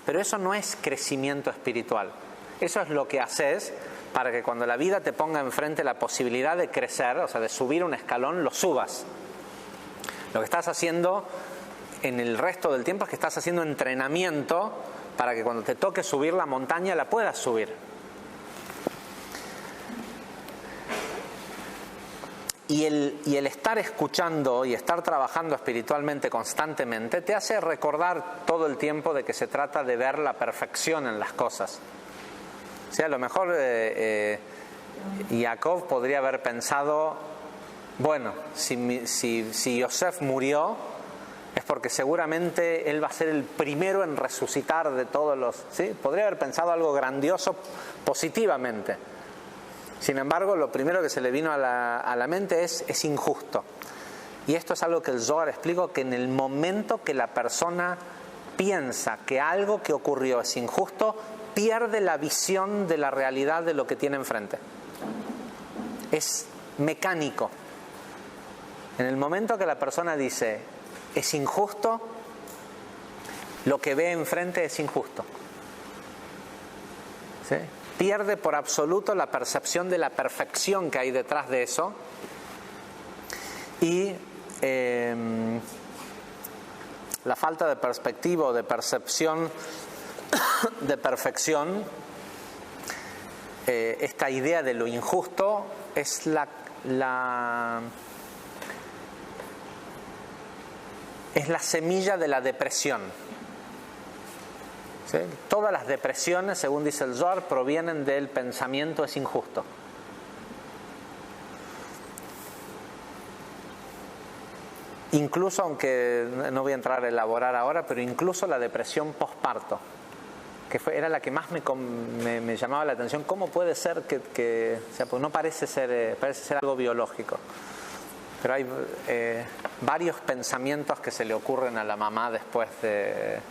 pero eso no es crecimiento espiritual. Eso es lo que haces para que cuando la vida te ponga enfrente la posibilidad de crecer, o sea, de subir un escalón, lo subas. Lo que estás haciendo en el resto del tiempo es que estás haciendo entrenamiento para que cuando te toque subir la montaña la puedas subir. Y el estar escuchando y estar trabajando espiritualmente constantemente te hace recordar todo el tiempo de que se trata de ver la perfección en las cosas. O sea, a lo mejor Jacob podría haber pensado, bueno, si Yosef murió, es porque seguramente él va a ser el primero en resucitar de todos los... ¿sí? Podría haber pensado algo grandioso positivamente. Sin embargo, lo primero que se le vino a la mente es injusto. Y esto es algo que el Zohar explica, que en el momento que la persona piensa que algo que ocurrió es injusto, pierde la visión de la realidad de lo que tiene enfrente. Es mecánico. En el momento que la persona dice es injusto, lo que ve enfrente es injusto. ¿Sí? Pierde por absoluto la percepción de la perfección que hay detrás de eso y la falta de perspectiva o de percepción de perfección, esta idea de lo injusto es la semilla de la depresión. ¿Sí? Todas las depresiones, según dice el Zohar, provienen del pensamiento es injusto. Incluso, aunque no voy a entrar a elaborar ahora, pero incluso la depresión posparto, que era la que más me llamaba la atención. ¿Cómo puede ser que o sea, pues no parece ser algo biológico? Pero hay varios pensamientos que se le ocurren a la mamá después de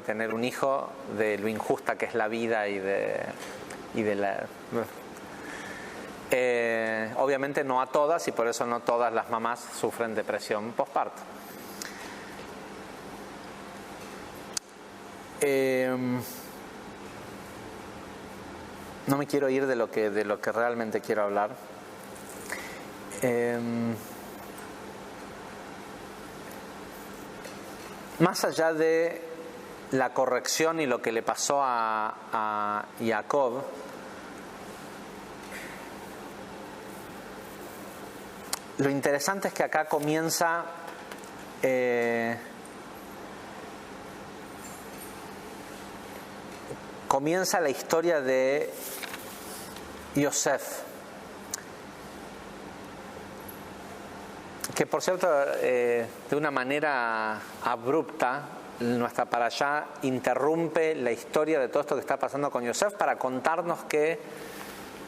tener un hijo, de lo injusta que es la vida y de la... obviamente no a todas, y por eso no todas las mamás sufren depresión postparto. no me quiero ir de lo que realmente quiero hablar. Más allá de la corrección y lo que le pasó a Jacob, lo interesante es que acá comienza la historia de Yosef, que por cierto de una manera abrupta nuestra parashá interrumpe la historia de todo esto que está pasando con Yosef para contarnos que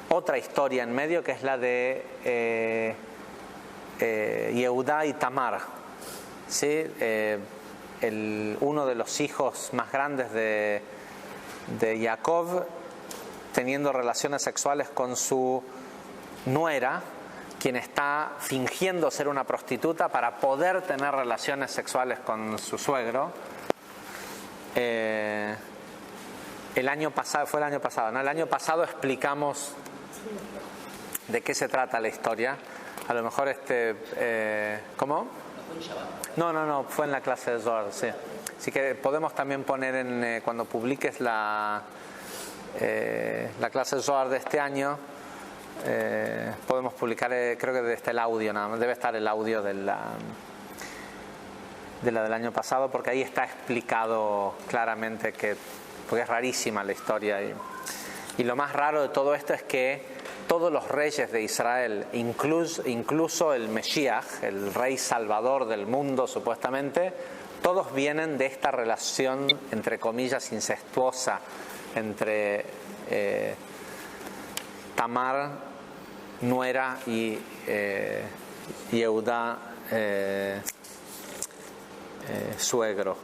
otra historia en medio, que es la de Yehudá y Tamar, ¿sí? Uno de los hijos más grandes de Jacob teniendo relaciones sexuales con su nuera, quien está fingiendo ser una prostituta para poder tener relaciones sexuales con su suegro. El año pasado explicamos de qué se trata la historia. A lo mejor ¿cómo? No, fue en la clase de Zohar, sí. Así que podemos también poner cuando publiques la clase de Zohar de este año, podemos publicar, creo que está el audio, nada más, debe estar el audio de la del año pasado, porque ahí está explicado claramente porque es rarísima la historia. Y lo más raro de todo esto es que todos los reyes de Israel, incluso el Mesías, el rey salvador del mundo supuestamente, todos vienen de esta relación, entre comillas, incestuosa entre Tamar, nuera, y Yehudá, suegro.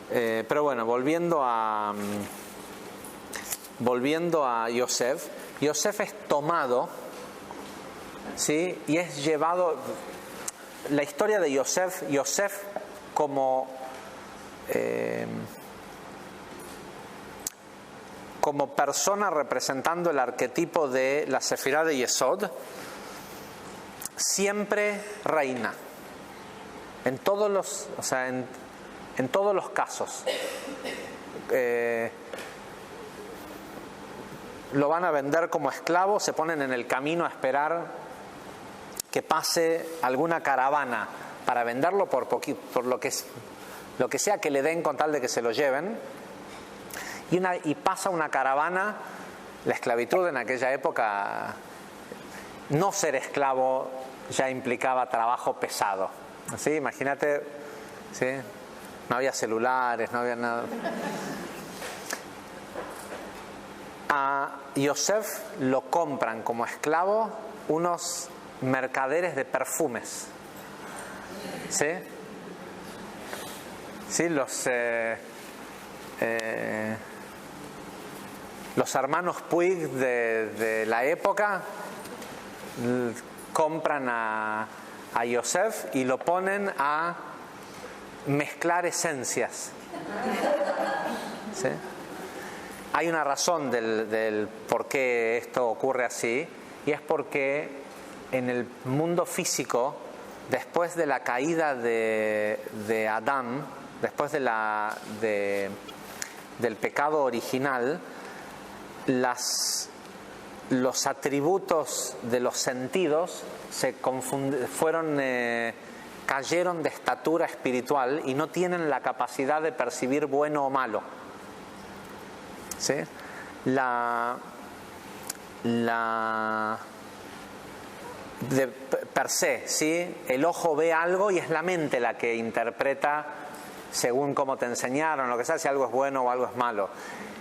Pero bueno, volviendo a Yosef. Yosef es tomado, ¿sí? Y es llevado. La historia de Yosef como persona representando el arquetipo de la Sefirá de Yesod, siempre reina. En todos los casos. Lo van a vender como esclavo, se ponen en el camino a esperar que pase alguna caravana para venderlo por lo que sea que le den con tal de que se lo lleven. Y pasa una caravana. La esclavitud en aquella época, no ser esclavo ya implicaba trabajo pesado. ¿Sí? Imagínate, ¿sí? No había celulares, no había nada. A Yosef lo compran como esclavo unos mercaderes de perfumes. ¿Sí? Sí, los hermanos Puig de la época compran a Yosef y lo ponen a mezclar esencias. ¿Sí? Hay una razón del por qué esto ocurre así, y es porque en el mundo físico, después de la caída de Adán, después del pecado original, los atributos de los sentidos cayeron de estatura espiritual y no tienen la capacidad de percibir bueno o malo. ¿Sí? Per se, ¿sí? El ojo ve algo y es la mente la que interpreta según cómo te enseñaron, lo que sea, si algo es bueno o algo es malo.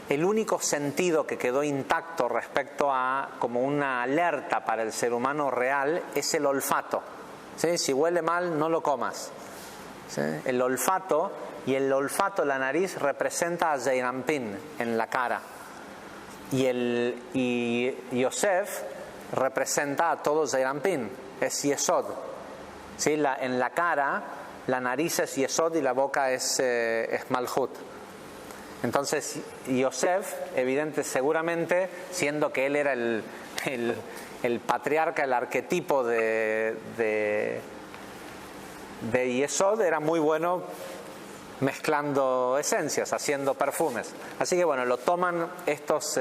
El único sentido que quedó intacto respecto a como una alerta para el ser humano real es el olfato. ¿Sí? Si huele mal, no lo comas. ¿Sí? El olfato, la nariz, representa a Zeirampin en la cara. Y Yosef representa a todo Zeirampin, es Yesod. ¿Sí? En la cara, la nariz es Yesod y la boca es Malhut. Entonces Yosef, seguramente, siendo que él era el patriarca, el arquetipo de Yesod, era muy bueno mezclando esencias, haciendo perfumes. Así que bueno, lo toman estos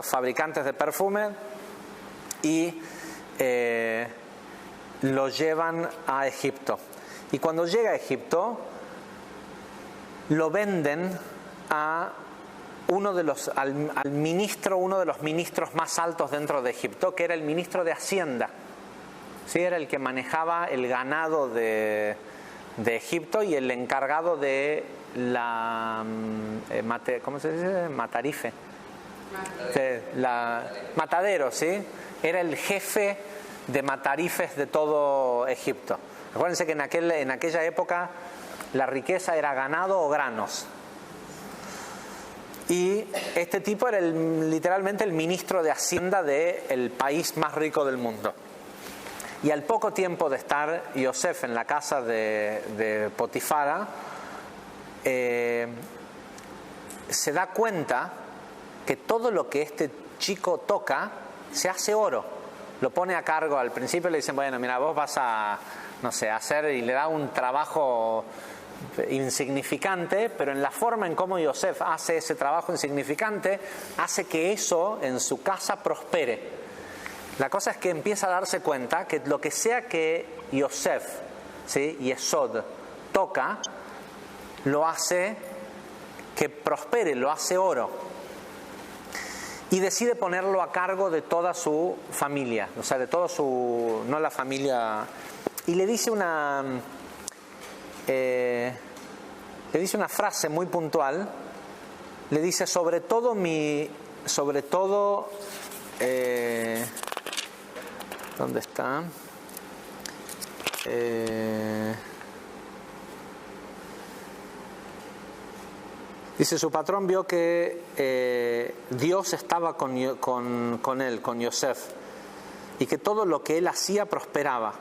fabricantes de perfume y lo llevan a Egipto. Y cuando llega a Egipto, lo venden a uno de los ministros más altos dentro de Egipto, que era el ministro de Hacienda. ¿Sí? Era el que manejaba el ganado de Egipto y el encargado de la ¿cómo se dice? Matarife. Matadero, ¿sí? Era el jefe de matarifes de todo Egipto. Acuérdense que en aquella época la riqueza era ganado o granos. Y este tipo era literalmente el ministro de Hacienda del país más rico del mundo. Y al poco tiempo de estar Yosef en la casa de Potifara, se da cuenta que todo lo que este chico toca se hace oro. Lo pone a cargo. Al principio le dicen, bueno, mira, vos vas a, no sé, hacer, y le da un trabajo insignificante, pero en la forma en cómo Yosef hace ese trabajo insignificante, hace que eso en su casa prospere. La cosa es que empieza a darse cuenta que lo que sea que Yosef, ¿sí?, Yesod, toca, lo hace que prospere, lo hace oro. Y decide ponerlo a cargo de toda su familia, o sea, de todo su, no la familia. Y le dice una frase muy puntual. Le dice, sobre todo, ¿dónde está? Dice, su patrón vio que Dios estaba con él, con Yosef, y que todo lo que él hacía prosperaba.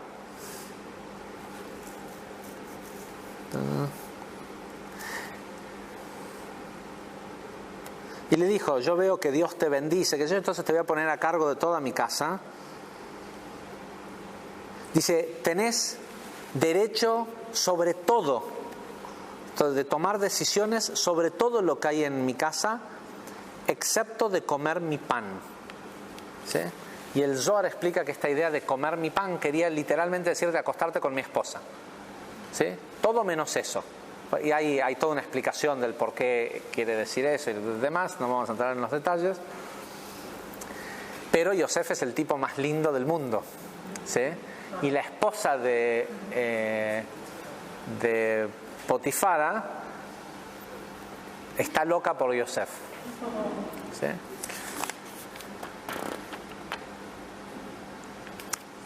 Y le dijo, yo veo que Dios te bendice, que yo entonces te voy a poner a cargo de toda mi casa. Dice, tenés derecho sobre todo, de tomar decisiones sobre todo lo que hay en mi casa, excepto de comer mi pan. ¿Sí? Y el Zohar explica que esta idea de comer mi pan quería literalmente decir de acostarte con mi esposa. ¿Sí? Todo menos eso. Y hay toda una explicación del por qué quiere decir eso y demás, no vamos a entrar en los detalles. Pero Yosef es el tipo más lindo del mundo. ¿Sí? Y la esposa de Potifara está loca por Yosef. ¿Sí?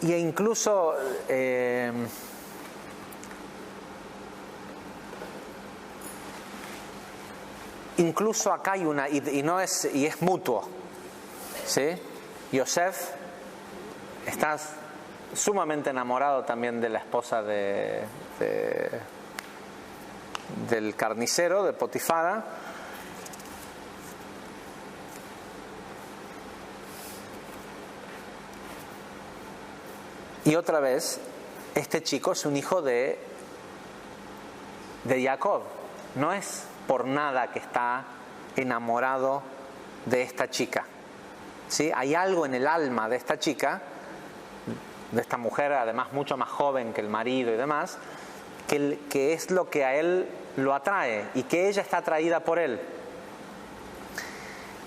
Y incluso acá hay una, y es mutuo. ¿Sí? Yosef está sumamente enamorado también de la esposa del carnicero, de Potifara. Y otra vez, este chico es un hijo de Jacob. No es por nada que está enamorado de esta chica. ¿Sí? Hay algo en el alma de esta chica, de esta mujer, además mucho más joven que el marido y demás, que es lo que a él lo atrae y que ella está atraída por él.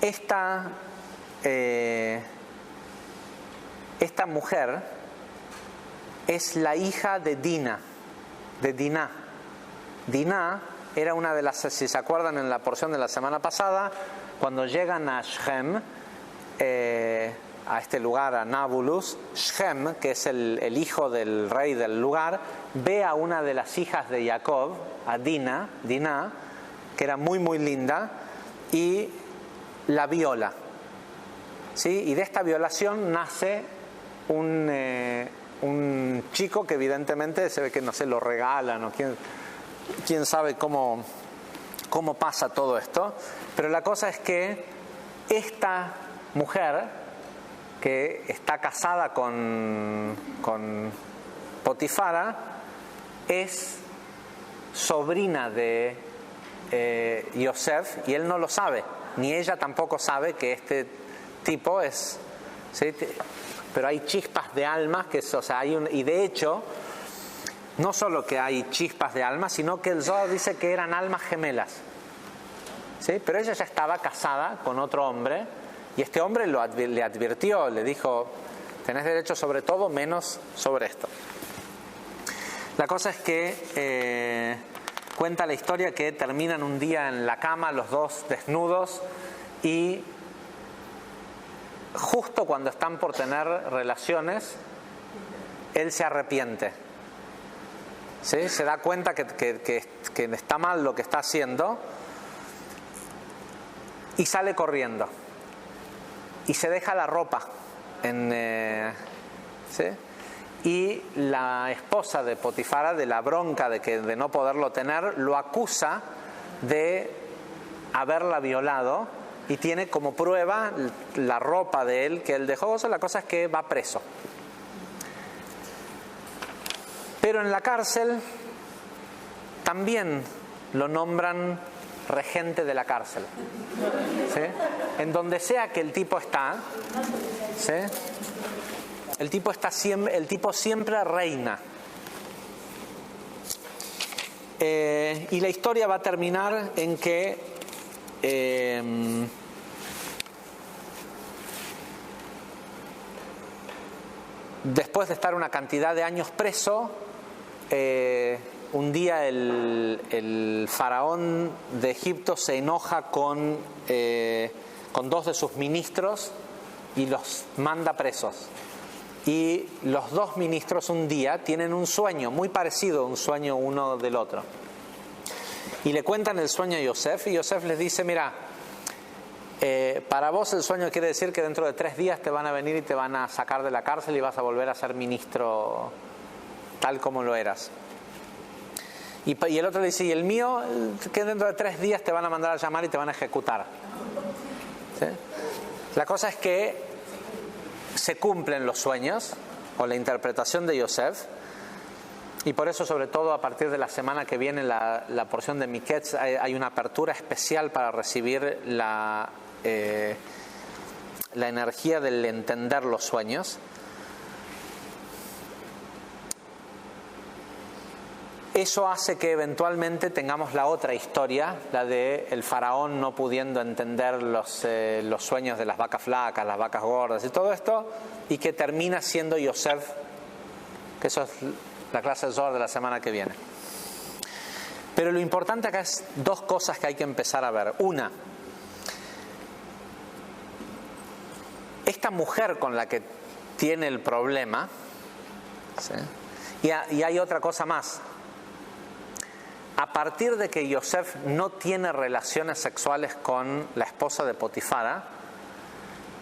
Esta mujer es la hija de Diná. Diná era una de las, si se acuerdan en la porción de la semana pasada, cuando llegan a Shem, a este lugar, a Nablus, Shem, que es el hijo del rey del lugar, ve a una de las hijas de Jacob, a Diná, que era muy muy linda, y la viola. ¿Sí? Y de esta violación nace un chico que evidentemente se ve que no se lo regalan, o quién sabe cómo cómo pasa todo esto, pero la cosa es que esta mujer que está casada con Potifara es sobrina de Yosef y él no lo sabe, ni ella tampoco sabe que este tipo es, ¿sí? Pero hay chispas de almas y de hecho no solo que hay chispas de almas, sino que el Zohar dice que eran almas gemelas, ¿sí? Pero ella ya estaba casada con otro hombre y este hombre le advirtió, le dijo: tenés derecho sobre todo menos sobre esto. La cosa es que cuenta la historia que terminan un día en la cama los dos desnudos y justo cuando están por tener relaciones él se arrepiente, ¿sí? Se da cuenta que está mal lo que está haciendo y sale corriendo y se deja la ropa ¿sí? Y la esposa de Potifara, de la bronca de no poderlo tener, lo acusa de haberla violado y tiene como prueba la ropa de él que él dejó. La cosa es que va preso. Pero en la cárcel también lo nombran regente de la cárcel, ¿sí? En donde sea que el tipo está, ¿sí? El tipo siempre reina. Y la historia va a terminar en que después de estar una cantidad de años preso, un día el faraón de Egipto se enoja con dos de sus ministros y los manda presos. Y los dos ministros un día tienen un sueño muy parecido, un sueño uno del otro. Y le cuentan el sueño a Yosef y Yosef les dice: mira, para vos el sueño quiere decir que dentro de 3 días te van a venir y te van a sacar de la cárcel y vas a volver a ser ministro tal como lo eras. Y el otro le dice: y el mío, que dentro de 3 días te van a mandar a llamar y te van a ejecutar, ¿sí? La cosa es que se cumplen los sueños o la interpretación de Yosef, y por eso, sobre todo a partir de la semana que viene, la porción de Miketz, hay una apertura especial para recibir la energía del entender los sueños. Eso hace que eventualmente tengamos la otra historia, la de el faraón no pudiendo entender los sueños de las vacas flacas, las vacas gordas y todo esto, y que termina siendo Yosef, que eso es la clase de Zohar de la semana que viene. Pero lo importante acá es 2 cosas que hay que empezar a ver. Una, esta mujer con la que tiene el problema, ¿sí? Y hay otra cosa más. A partir de que Yosef no tiene relaciones sexuales con la esposa de Potifara,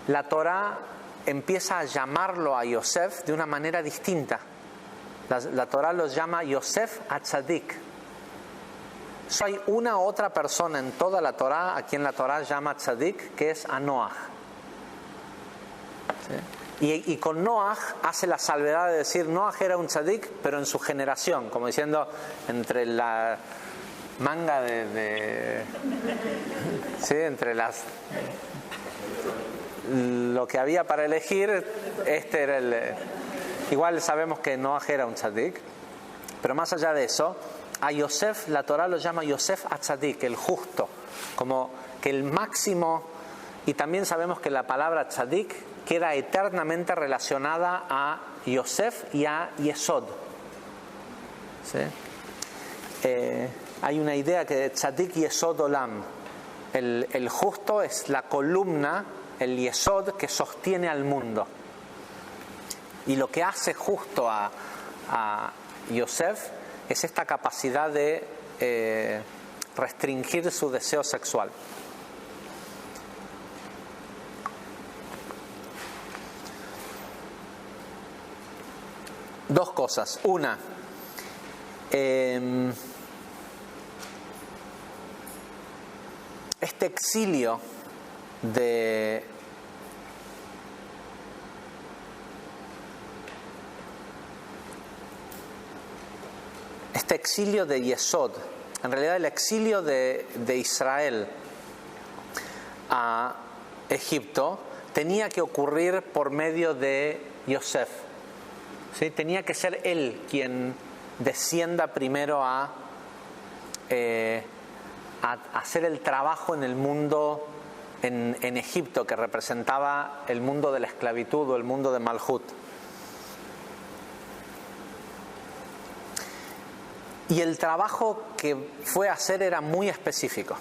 la Torá empieza a llamarlo a Yosef de una manera distinta. La Torá lo llama Yosef Atzadik. Hay una otra persona en toda la Torá a quien la Torá llama Tzadik, que es a Noach, ¿sí? Y con Noach hace la salvedad de decir: Noach era un tzadik, pero en su generación, como diciendo, entre la manga ¿sí? Entre lo que había para elegir, este era igual sabemos que Noach era un tzadik, pero más allá de eso, a Yosef la Torá lo llama Yosef Atzadik, el justo, como que el máximo. Y también sabemos que la palabra tzadik queda eternamente relacionada a Yosef y a Yesod, ¿sí? Hay una idea que tzadik Yesod Olam, el justo es la columna, el Yesod que sostiene al mundo. Y lo que hace justo a Yosef es esta capacidad de restringir su deseo sexual. Dos cosas. Una, este exilio de Yesod, en realidad el exilio de Israel a Egipto, tenía que ocurrir por medio de Yosef. ¿Sí? Tenía que ser él quien descienda primero a hacer el trabajo en el mundo, en Egipto, que representaba el mundo de la esclavitud o el mundo de Malhut. Y el trabajo que fue a hacer era muy específico.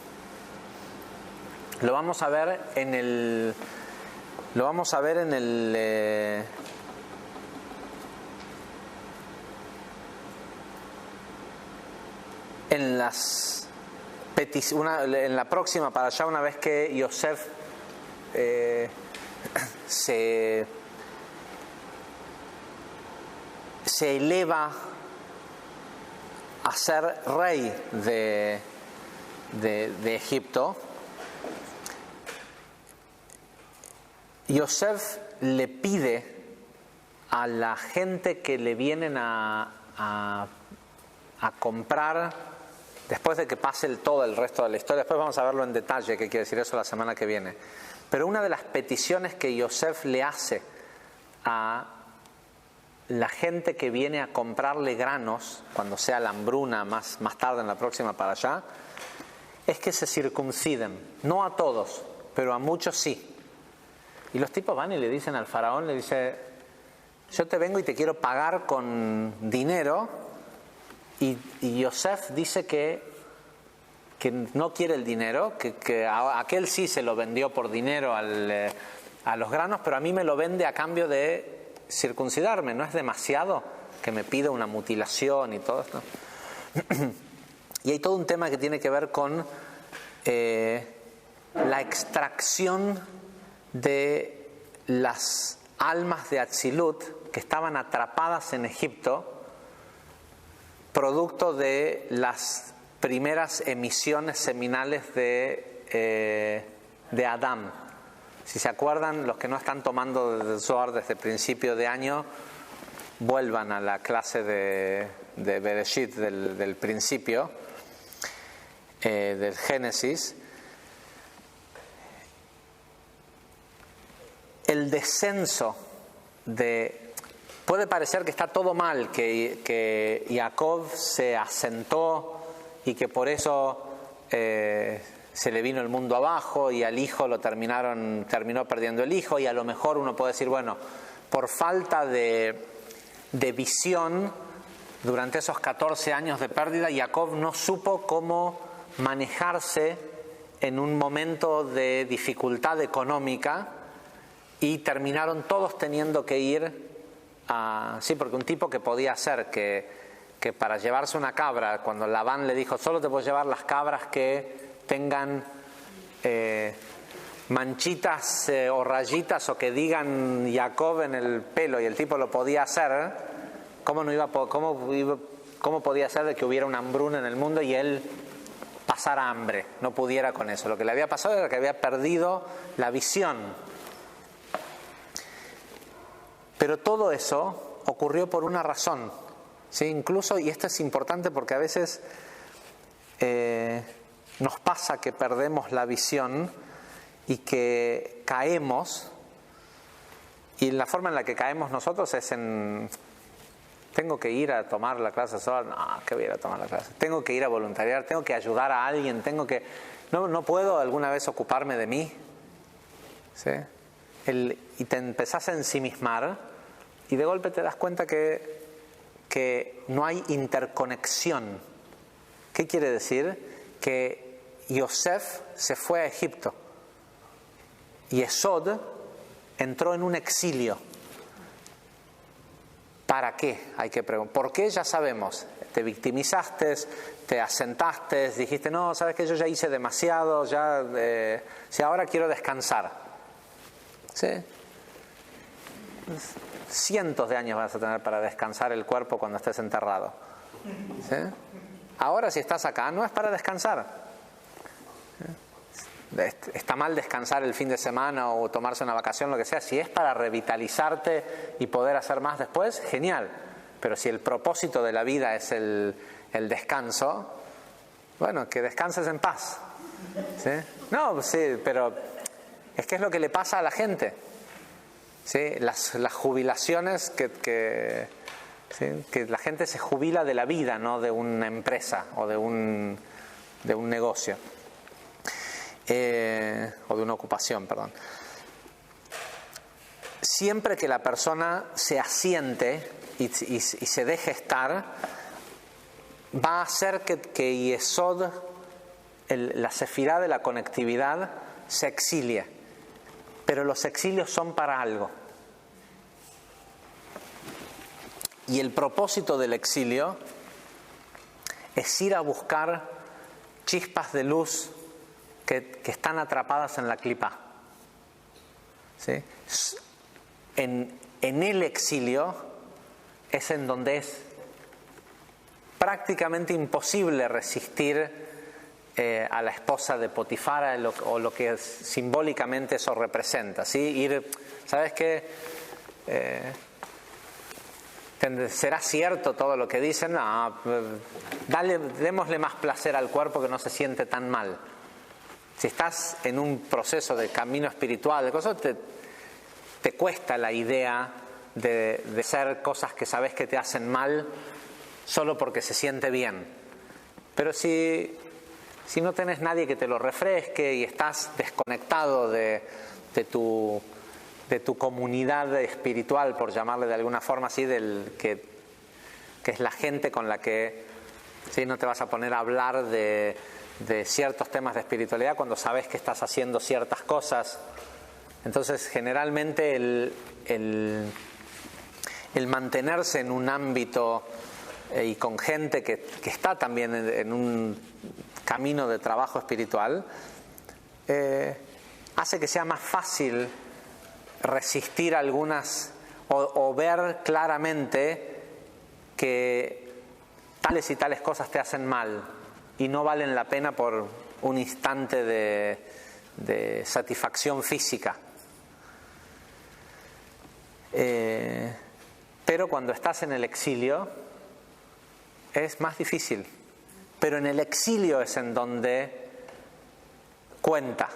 Lo vamos a ver en el en la próxima parashá, una vez que Yosef se eleva a ser rey de Egipto, Yosef le pide a la gente que le vienen a comprar, después de que pase todo el resto de la historia, después vamos a verlo en detalle, qué quiere decir eso la semana que viene, pero una de las peticiones que Yosef le hace a la gente que viene a comprarle granos, cuando sea la hambruna más tarde en la próxima para allá, es que se circunciden. No a todos, pero a muchos sí. Y los tipos van y le dicen al faraón, le dice: yo te vengo y te quiero pagar con dinero. Y Yosef dice que no quiere el dinero, que a aquel sí se lo vendió por dinero a los granos, pero a mí me lo vende a cambio de circuncidarme. ¿No es demasiado que me pida una mutilación y todo esto? Y hay todo un tema que tiene que ver con la extracción de las almas de Atzilut que estaban atrapadas en Egipto, producto de las primeras emisiones seminales de Adán. Si se acuerdan, los que no están tomando desde el Zohar desde el principio de año, vuelvan a la clase de Bereshit, del principio, del Génesis. El descenso puede parecer que está todo mal, que Jacob se asentó y que por eso se le vino el mundo abajo y al hijo terminó perdiendo el hijo, y a lo mejor uno puede decir, bueno, por falta de visión durante esos 14 años de pérdida, Jacob no supo cómo manejarse en un momento de dificultad económica y terminaron todos teniendo que ir sí, porque un tipo que podía hacer que para llevarse una cabra, cuando Labán le dijo, solo te puedo llevar las cabras que tengan manchitas o rayitas o que digan Jacob en el pelo, y el tipo lo podía hacer, ¿cómo podía ser de que hubiera una hambruna en el mundo y él pasara hambre? No pudiera con eso. Lo que le había pasado era que había perdido la visión. Pero todo eso ocurrió por una razón, ¿sí? Incluso, y esto es importante porque a veces nos pasa que perdemos la visión y que caemos, y la forma en la que caemos nosotros es tengo que ir a tomar la clase sola, no, que voy a ir a tomar la clase, tengo que ir a voluntariar, tengo que ayudar a alguien, no puedo alguna vez ocuparme de mí, ¿sí? Y te empezás a ensimismar y de golpe te das cuenta que no hay interconexión. ¿Qué quiere decir? Que Yosef se fue a Egipto y Esod entró en un exilio. ¿Para qué? Hay que preguntar. ¿Por qué? Ya sabemos. Te victimizaste, te asentaste, dijiste, no, sabes que yo ya hice demasiado, si ahora quiero descansar. ¿Sí? Cientos de años vas a tener para descansar el cuerpo cuando estés enterrado. ¿Sí? Ahora si estás acá no es para descansar. Está mal descansar el fin de semana o tomarse una vacación, lo que sea. Si es para revitalizarte y poder hacer más después, genial. Pero si el propósito de la vida es el descanso, bueno, que descanses en paz. ¿Sí? No, sí, pero es que es lo que le pasa a la gente. ¿Sí? Las jubilaciones que la gente se jubila de la vida, no de una empresa o de un negocio. O de una ocupación, perdón. Siempre que la persona se asiente y se deje estar, va a hacer que Yesod, la sefirá de la conectividad, se exilie. Pero los exilios son para algo. Y el propósito del exilio es ir a buscar chispas de luz que están atrapadas en la clipa. ¿Sí? En el exilio es en donde es prácticamente imposible resistir a la esposa de Potifar o lo que simbólicamente eso representa. ¿Sí? ¿Sabes qué? ¿Será cierto todo lo que dicen? No, démosle más placer al cuerpo que no se siente tan mal. Si estás en un proceso de camino espiritual, de cosas, te cuesta la idea de hacer cosas que sabes que te hacen mal solo porque se siente bien. Pero si no tenés nadie que te lo refresque y estás desconectado de tu comunidad espiritual, por llamarle de alguna forma así, que es la gente con la que ¿sí? No te vas a poner a hablar de ciertos temas de espiritualidad cuando sabes que estás haciendo ciertas cosas. Entonces, generalmente el mantenerse en un ámbito y con gente que está también en un camino de trabajo espiritual, hace que sea más fácil resistir algunas o ver claramente que tales y tales cosas te hacen mal y no valen la pena por un instante de satisfacción física. Pero cuando estás en el exilio es más difícil. Pero en el exilio es en donde cuenta.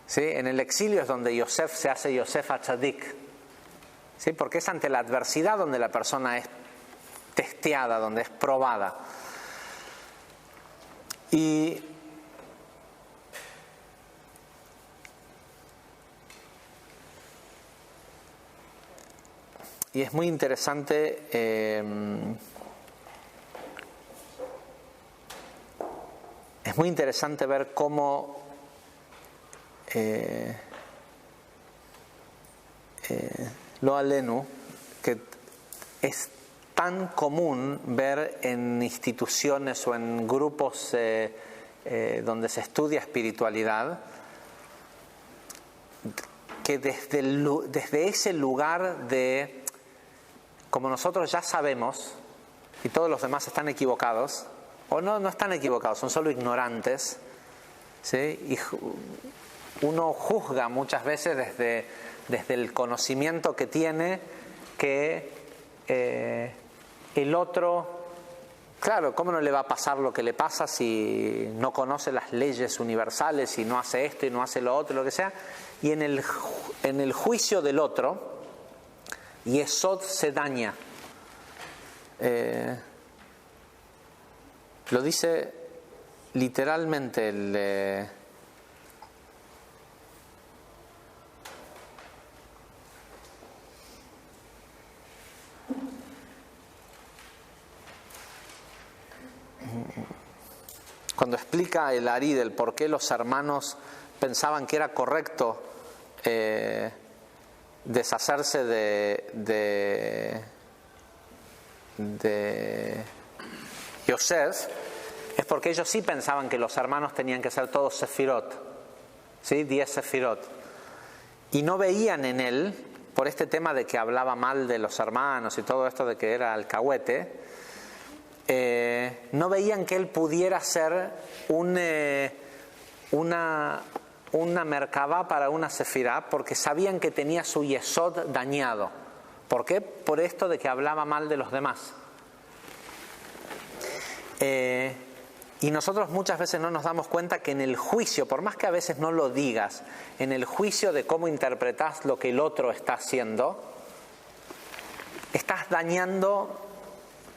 ¿Sí? En el exilio es donde Yosef se hace Yosef HaTzadik. ¿Sí? Porque es ante la adversidad donde la persona es testeada, donde es probada. Y es muy interesante ver cómo lo alenu, que es tan común ver en instituciones o en grupos donde se estudia espiritualidad, que desde ese lugar de, como nosotros ya sabemos y todos los demás están equivocados, o no están equivocados, son solo ignorantes, ¿sí? Y uno juzga muchas veces desde el conocimiento que tiene que el otro, claro, ¿cómo no le va a pasar lo que le pasa si no conoce las leyes universales, si no hace esto y no hace lo otro, lo que sea? Y en el juicio del otro, Yesod se daña. Lo dice literalmente cuando explica el Ari del por qué los hermanos pensaban que era correcto deshacerse de Yosef, es porque ellos sí pensaban que los hermanos tenían que ser todos sefirot, ¿sí? 10 sefirot, y no veían en él, por este tema de que hablaba mal de los hermanos y todo esto de que era alcahuete, no veían que él pudiera ser un una merkabá para una sefirá porque sabían que tenía su yesod dañado. ¿Por qué? Por esto de que hablaba mal de los demás. Y nosotros muchas veces no nos damos cuenta que en el juicio, por más que a veces no lo digas, en el juicio de cómo interpretas lo que el otro está haciendo, estás dañando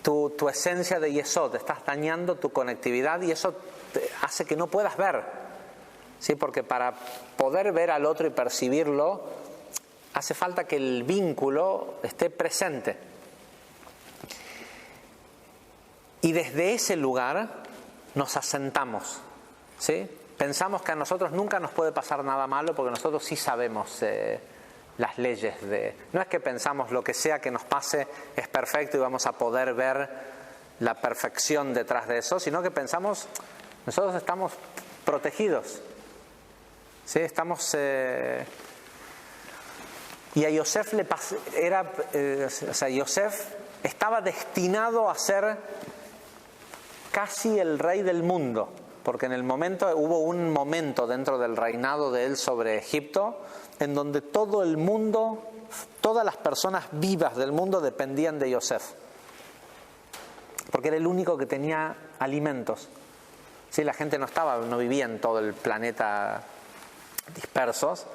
tu esencia de yesod, estás dañando tu conectividad y eso hace que no puedas ver. ¿Sí? Porque para poder ver al otro y percibirlo, hace falta que el vínculo esté presente. Y desde ese lugar nos asentamos. ¿Sí? Pensamos que a nosotros nunca nos puede pasar nada malo porque nosotros sí sabemos las leyes de... No es que pensamos lo que sea que nos pase es perfecto y vamos a poder ver la perfección detrás de eso, sino que pensamos, nosotros estamos protegidos. ¿Sí? Estamos... Y a Yosef le pasó, Yosef estaba destinado a ser casi el rey del mundo, porque en el momento hubo un momento dentro del reinado de él sobre Egipto en donde todo el mundo, todas las personas vivas del mundo dependían de Yosef, porque era el único que tenía alimentos. Sí, la gente no vivía en todo el planeta dispersos,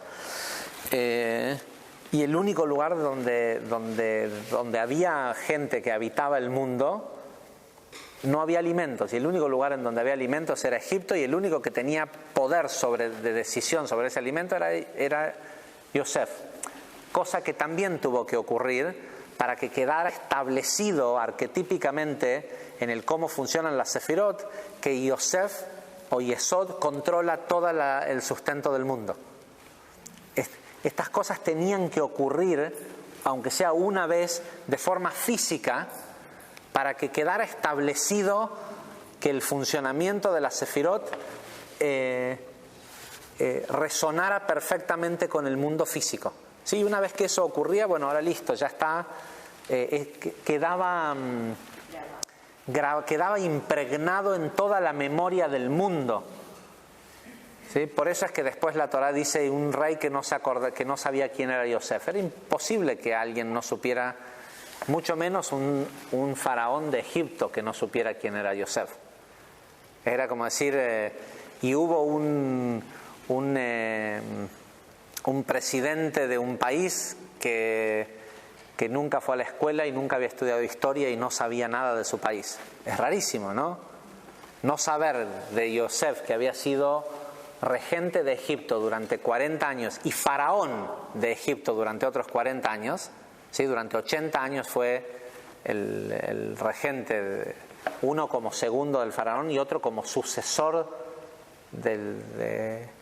y el único lugar donde había gente que habitaba el mundo no había alimentos, y el único lugar en donde había alimentos era Egipto, y el único que tenía poder de decisión sobre ese alimento era Yosef, cosa que también tuvo que ocurrir para que quedara establecido arquetípicamente en el cómo funcionan las sefirot, que Yosef o Yesod controla todo el sustento del mundo. Estas cosas tenían que ocurrir, aunque sea una vez, de forma física, para que quedara establecido que el funcionamiento de la sefirot resonara perfectamente con el mundo físico. Sí, una vez que eso ocurría, bueno, ahora listo, ya está, quedaba impregnado en toda la memoria del mundo. ¿Sí? Por eso es que después la Torá dice un rey que no sabía quién era Yosef. Era imposible que alguien no supiera, mucho menos un faraón de Egipto que no supiera quién era Yosef. Era como decir, y hubo un presidente de un país que nunca fue a la escuela y nunca había estudiado historia y no sabía nada de su país. Es rarísimo, ¿no? No saber de Yosef, que había sido regente de Egipto durante 40 años y faraón de Egipto durante otros 40 años, ¿sí? Durante 80 años fue el regente, uno como segundo del faraón y otro como sucesor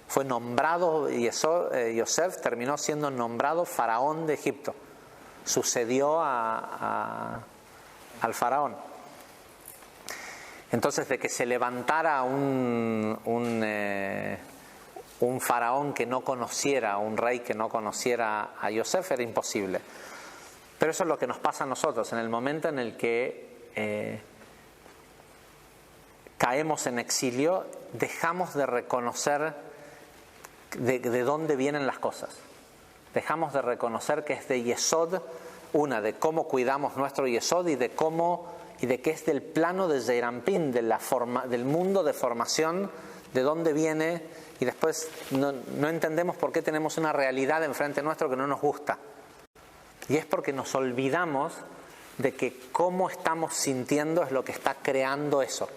fue nombrado, y Yosef terminó siendo nombrado faraón de Egipto, sucedió al faraón. Entonces, de que se levantara un faraón que no conociera, un rey que no conociera a Yosef, era imposible. Pero eso es lo que nos pasa a nosotros en el momento en el que caemos en exilio, dejamos de reconocer de dónde vienen las cosas. Dejamos de reconocer que es de Yesod, de cómo cuidamos nuestro Yesod y de que es del plano de Zeirampin, del mundo de formación, de dónde viene, y después no entendemos por qué tenemos una realidad enfrente nuestro que no nos gusta. Y es porque nos olvidamos de que cómo estamos sintiendo es lo que está creando eso.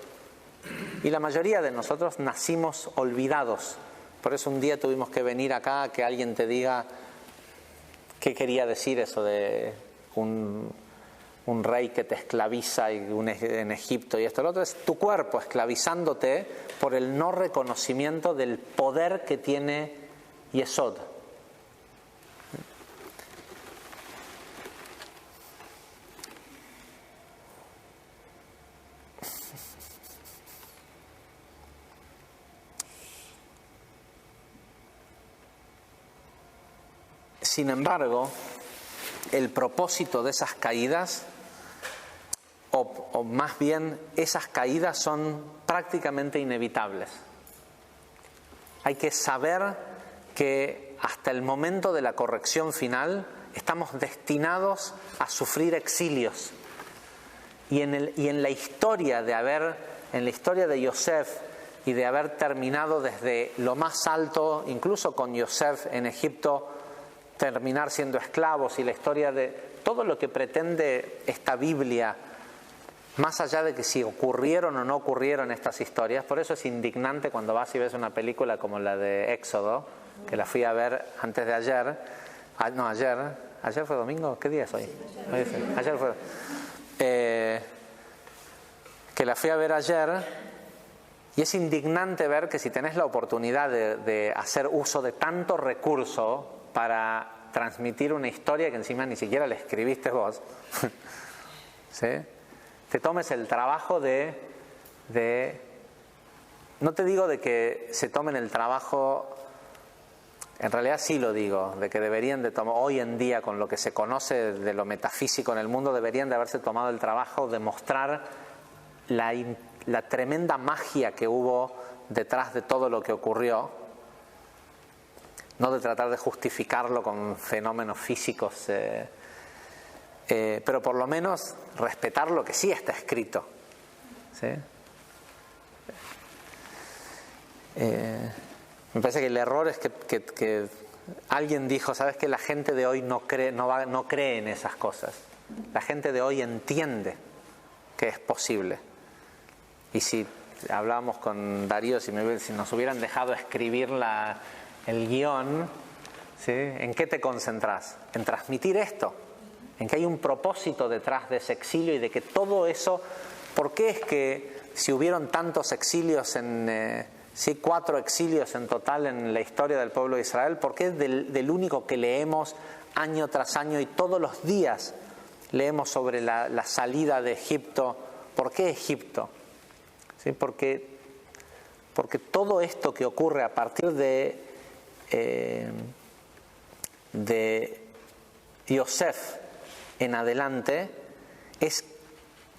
Y la mayoría de nosotros nacimos olvidados. Por eso un día tuvimos que venir acá a que alguien te diga qué quería decir eso de un rey que te esclaviza en Egipto y esto. Lo otro es tu cuerpo esclavizándote por el no reconocimiento del poder que tiene Yesod. Sin embargo, el propósito de esas caídas, o más bien esas caídas son prácticamente inevitables. Hay que saber que hasta el momento de la corrección final estamos destinados a sufrir exilios. Y en la historia de Yosef y de haber terminado desde lo más alto, incluso con Yosef en Egipto, terminar siendo esclavos, y la historia de todo lo que pretende esta Biblia, más allá de que si ocurrieron o no ocurrieron estas historias. Por eso es indignante cuando vas y ves una película como la de Éxodo, que la fui a ver antes de ayer. ¿Ayer fue domingo? ¿Qué día es hoy? Ayer fue. Que la fui a ver ayer, y es indignante ver que si tenés la oportunidad de hacer uso de tanto recurso para transmitir una historia que encima ni siquiera la escribiste vos, ¿sí?, te tomes el trabajo no te digo de que se tomen el trabajo, en realidad sí lo digo, de que deberían de tomar, hoy en día con lo que se conoce de lo metafísico en el mundo, deberían de haberse tomado el trabajo de mostrar la tremenda magia que hubo detrás de todo lo que ocurrió, no de tratar de justificarlo con fenómenos físicos, pero por lo menos respetar lo que sí está escrito, ¿sí? Me parece que el error es que alguien dijo, ¿sabes qué? La gente de hoy no cree en esas cosas. La gente de hoy entiende que es posible. Y si hablábamos con Darío, si nos hubieran dejado escribir el guión, ¿sí?, ¿en qué te concentras? En transmitir esto, en que hay un propósito detrás de ese exilio y de que todo eso, ¿por qué es que si hubieron tantos exilios 4 exilios en total en la historia del pueblo de Israel, por qué del único que leemos año tras año y todos los días leemos sobre la salida de Egipto? ¿Por qué Egipto? ¿Sí? Porque todo esto que ocurre a partir de Yosef en adelante es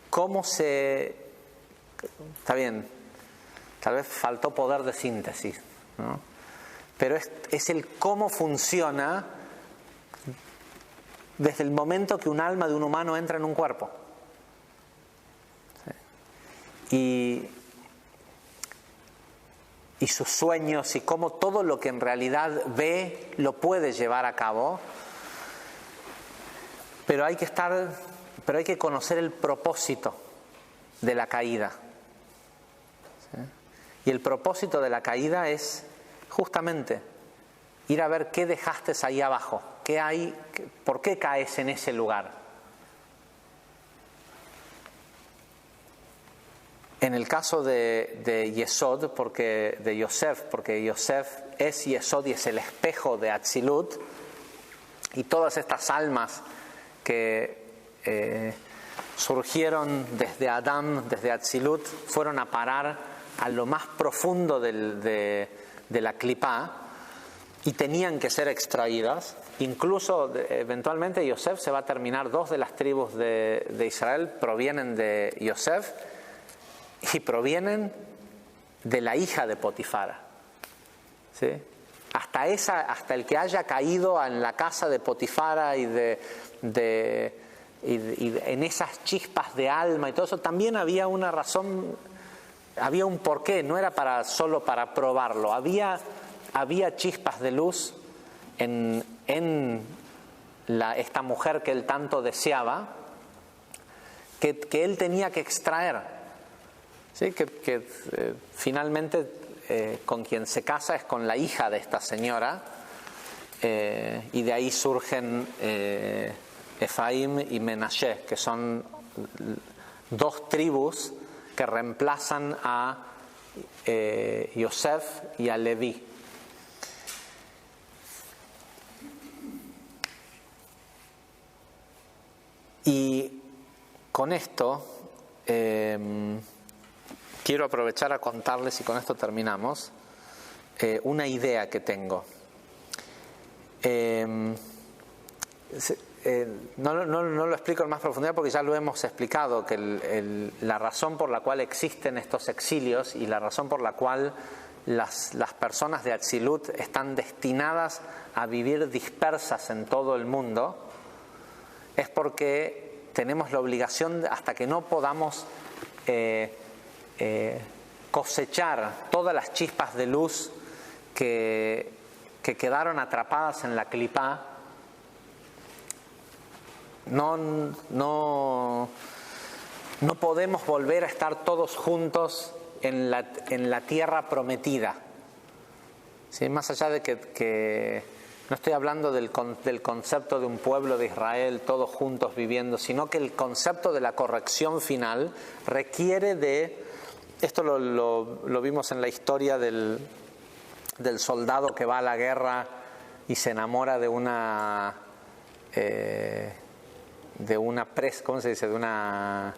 cómo está bien, tal vez faltó poder de síntesis, ¿no?, pero es el cómo funciona desde el momento que un alma de un humano entra en un cuerpo. ¿Sí? Y sus sueños y cómo todo lo que en realidad ve lo puede llevar a cabo, pero hay que conocer el propósito de la caída. ¿Sí? Y el propósito de la caída es justamente ir a ver qué dejaste ahí abajo, qué hay, por qué caes en ese lugar. En el caso de Yesod, de Yosef, porque Yosef es Yesod y es el espejo de Atzilut, y todas estas almas que surgieron desde Adán, desde Atzilut, fueron a parar a lo más profundo de la clipá y tenían que ser extraídas. Incluso eventualmente Yosef se va a terminar, 2 de las tribus de Israel provienen de Yosef y provienen de la hija de Potifara, ¿sí? Hasta el que haya caído en la casa de Potifara y en esas chispas de alma y todo eso, también había una razón, había un porqué, no era solo para probarlo, había chispas de luz en esta mujer que él tanto deseaba, que él tenía que extraer. ¿Sí? Finalmente con quien se casa es con la hija de esta señora, y de ahí surgen Efraín y Menashe, que son 2 tribus que reemplazan a Yosef y a Leví. Y con esto quiero aprovechar a contarles, y con esto terminamos, una idea que tengo. No lo explico en más profundidad porque ya lo hemos explicado, que la razón por la cual existen estos exilios y la razón por la cual las personas de Atzilut están destinadas a vivir dispersas en todo el mundo, es porque tenemos la obligación, hasta que no podamos cosechar todas las chispas de luz que quedaron atrapadas en la clipá, no podemos volver a estar todos juntos en la tierra prometida. ¿Sí? Más allá de que no estoy hablando del concepto de un pueblo de Israel todos juntos viviendo, sino que el concepto de la corrección final requiere de, esto lo vimos en la historia del soldado que va a la guerra y se enamora de una ¿cómo se dice? De una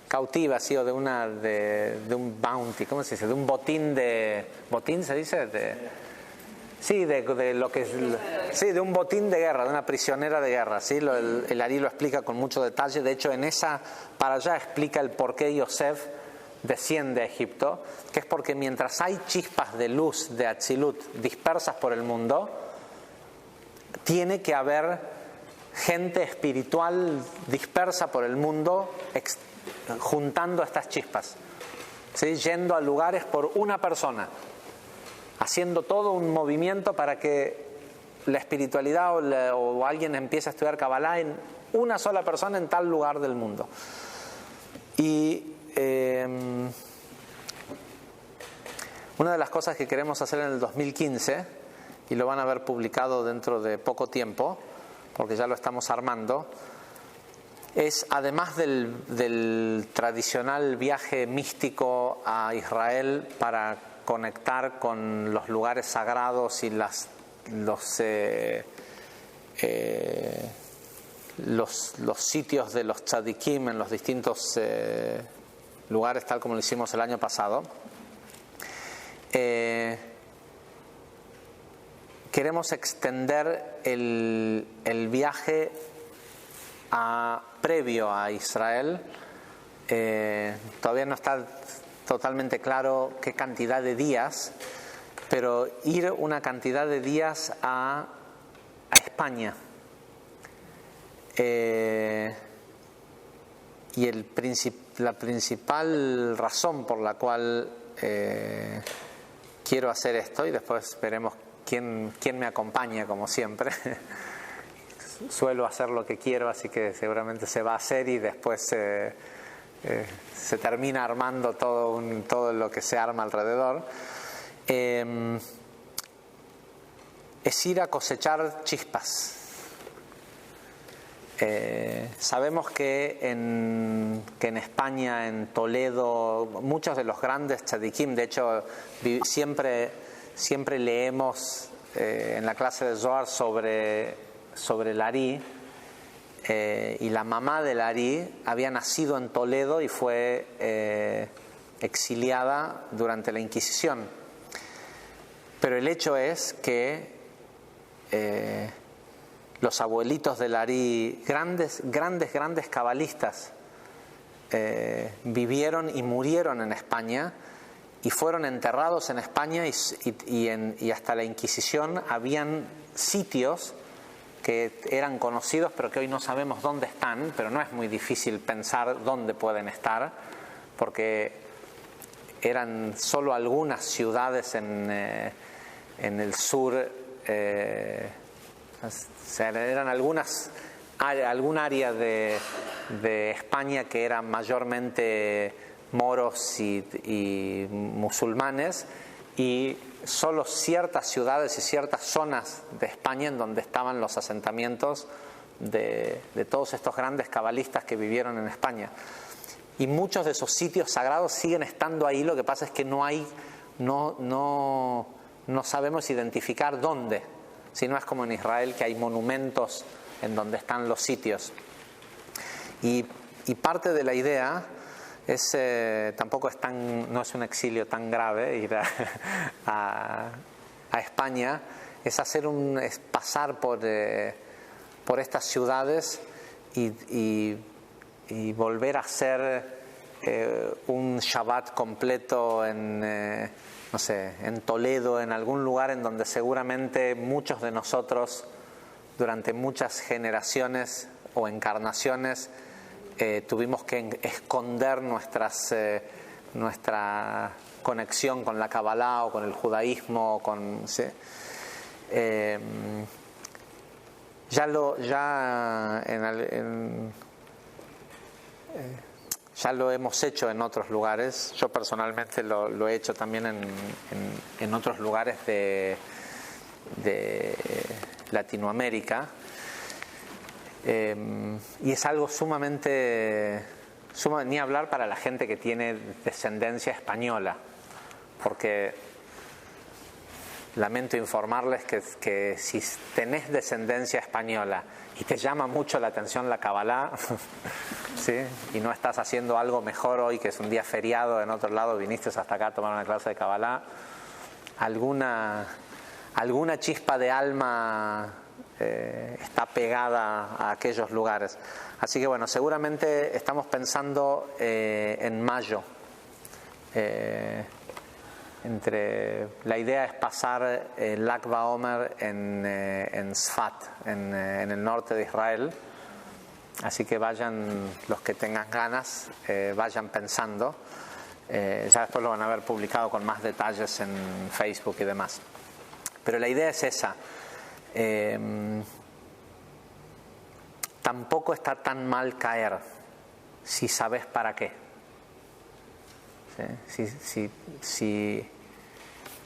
cautiva, sí, o de un bounty, ¿cómo se dice? De un botín ¿botín se dice? De lo que sí, de un botín de guerra, de una prisionera de guerra, ¿sí? El Ari lo explica con mucho detalle. De hecho, en esa para allá explica el por qué Yosef desciende a Egipto, que es porque mientras hay chispas de luz de Atzilut dispersas por el mundo, tiene que haber gente espiritual dispersa por el mundo juntando estas chispas, ¿sí? Yendo a lugares por una persona, haciendo todo un movimiento para que la espiritualidad o alguien empiece a estudiar Kabbalah en una sola persona en tal lugar del mundo. Y una de las cosas que queremos hacer en el 2015, y lo van a ver publicado dentro de poco tiempo, porque ya lo estamos armando, es, además del tradicional viaje místico a Israel para conectar con los lugares sagrados y los sitios de los tzadikim en los distintos lugares, tal como lo hicimos el año pasado, queremos extender el viaje previo a Israel. Todavía no está totalmente claro qué cantidad de días, pero ir una cantidad de días a España. Y la principal razón por la cual quiero hacer esto, y después veremos quién me acompaña, como siempre. Suelo hacer lo que quiero, así que seguramente se va a hacer y después se termina armando todo lo que se arma alrededor. Es ir a cosechar chispas. Sabemos que en España, en Toledo, muchos de los grandes tzadikim, de hecho siempre leemos en la clase de Zohar sobre el Ari, y la mamá del Ari había nacido en Toledo y fue exiliada durante la Inquisición. Pero el hecho es que los abuelitos del Ari, grandes cabalistas, vivieron y murieron en España y fueron enterrados en España, y hasta la Inquisición habían sitios que eran conocidos pero que hoy no sabemos dónde están, pero no es muy difícil pensar dónde pueden estar, porque eran solo algunas ciudades en el sur, o sea, eran algún área de España que eran mayormente moros y musulmanes, y solo ciertas ciudades y ciertas zonas de España en donde estaban los asentamientos de todos estos grandes cabalistas que vivieron en España. Y muchos de esos sitios sagrados siguen estando ahí, lo que pasa es que no sabemos identificar dónde. Si no es como en Israel, que hay monumentos en donde están los sitios. Y parte de la idea es, tampoco no es un exilio tan grave ir a España, es pasar por estas ciudades y volver a ser un Shabbat completo en, no sé, en Toledo, en algún lugar en donde seguramente muchos de nosotros durante muchas generaciones o encarnaciones tuvimos que esconder nuestra conexión con la Kabbalah o con el judaísmo, ¿sí? Ya lo hemos hecho en otros lugares. Yo personalmente lo he hecho también en otros lugares de Latinoamérica, y es algo sumamente ni hablar para la gente que tiene descendencia española, porque lamento informarles que si tenés descendencia española y te llama mucho la atención la Kabbalah, ¿sí? Y no estás haciendo algo mejor hoy, que es un día feriado en otro lado, viniste hasta acá a tomar una clase de Kabbalah, alguna chispa de alma está pegada a aquellos lugares. Así que bueno, seguramente estamos pensando en mayo. La idea es pasar el Lag BaOmer en Sfat, en el norte de Israel. Así que vayan, los que tengan ganas, vayan pensando. Ya después lo van a ver publicado con más detalles en Facebook y demás. Pero la idea es esa. Tampoco está tan mal caer si sabes para qué. ¿Sí?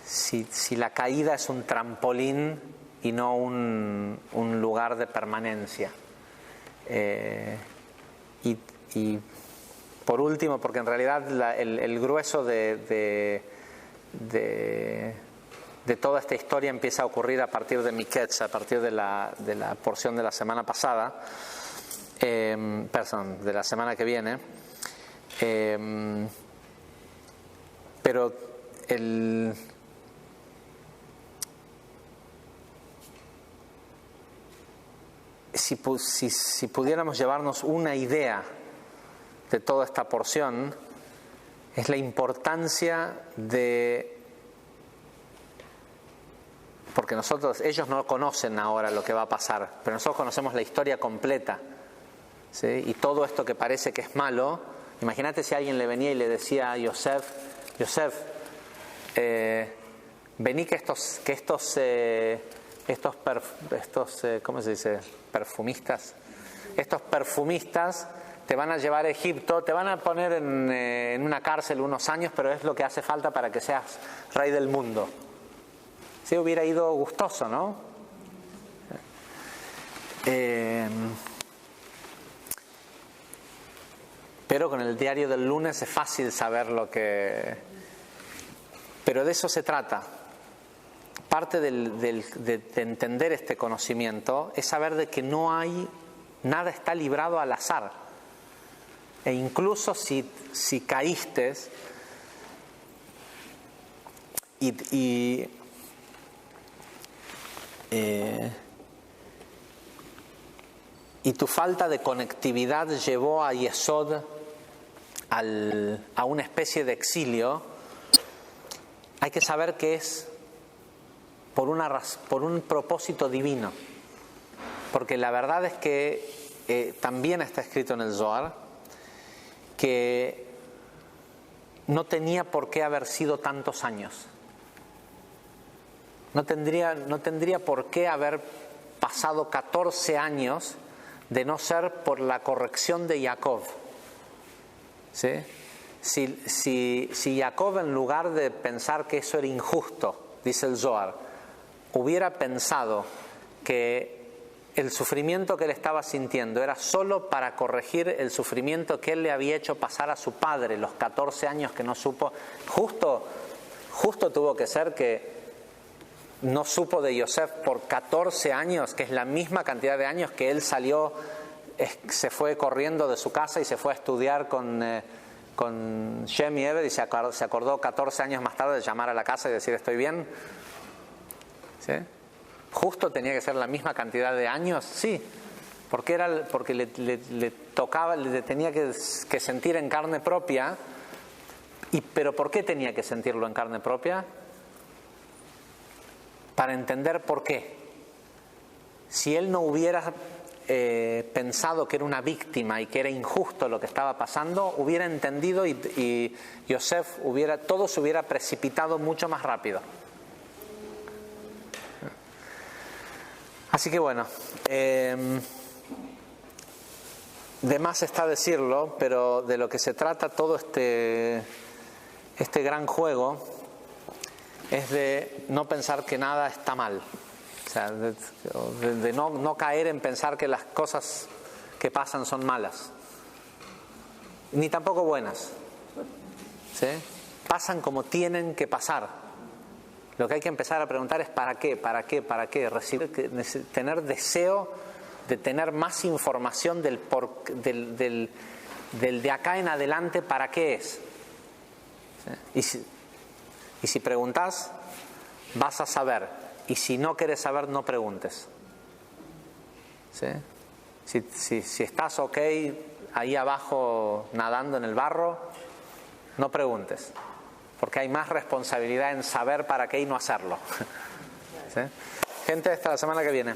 Si la caída es un trampolín y no un lugar de permanencia. Y por último, porque en realidad el grueso de toda esta historia empieza a ocurrir a partir de Miketz, a partir de la porción de la semana pasada, de la semana que viene. Pero si pudiéramos llevarnos una idea de toda esta porción, es la importancia porque ellos no conocen ahora lo que va a pasar, pero nosotros conocemos la historia completa, ¿sí? Y todo esto que parece que es malo, imagínate si alguien le venía y le decía a Yosef, vení que estos ¿cómo se dice? Estos perfumistas te van a llevar a Egipto, te van a poner en una cárcel unos años, pero es lo que hace falta para que seas rey del mundo. Sí, hubiera ido gustoso, ¿no? Pero con el diario del lunes es fácil saber lo que... Pero de eso se trata. Parte de entender este conocimiento es saber de que nada está librado al azar. E incluso si caíste y tu falta de conectividad llevó a Yesod a una especie de exilio, hay que saber que es por un propósito divino, porque la verdad es que también está escrito en el Zohar que no tenía por qué haber sido tantos años. No tendría por qué haber pasado 14 años de no ser por la corrección de Jacob. ¿Sí? Si Jacob, en lugar de pensar que eso era injusto, dice el Zohar, hubiera pensado que el sufrimiento que él estaba sintiendo era solo para corregir el sufrimiento que él le había hecho pasar a su padre, los 14 años que no supo, justo tuvo que ser que no supo de Yosef por 14 años, que es la misma cantidad de años que él se fue corriendo de su casa y se fue a estudiar con Shem y Ebed, y se acordó 14 años más tarde de llamar a la casa y decir estoy bien. ¿Sí? ¿Justo tenía que ser la misma cantidad de años? Sí, Porque le tocaba, le tenía que sentir en carne propia. ¿Pero por qué tenía que sentirlo en carne propia? Para entender por qué. Si él no hubiera pensado que era una víctima y que era injusto lo que estaba pasando, hubiera entendido y Yosef todo se hubiera precipitado mucho más rápido. Así que bueno, de más está decirlo, pero de lo que se trata todo este gran juego es de no pensar que nada está mal. O sea, de no caer en pensar que las cosas que pasan son malas, ni tampoco buenas, ¿sí? Pasan como tienen que pasar. Lo que hay que empezar a preguntar es ¿para qué? ¿Para qué? ¿Para qué? Tener deseo de tener más información del de acá en adelante, ¿para qué es? ¿Sí? Y si preguntas, vas a saber. Y si no quieres saber, no preguntes. ¿Sí? Si estás ok ahí abajo nadando en el barro, no preguntes. Porque hay más responsabilidad en saber para qué y no hacerlo. ¿Sí? Gente, hasta la semana que viene.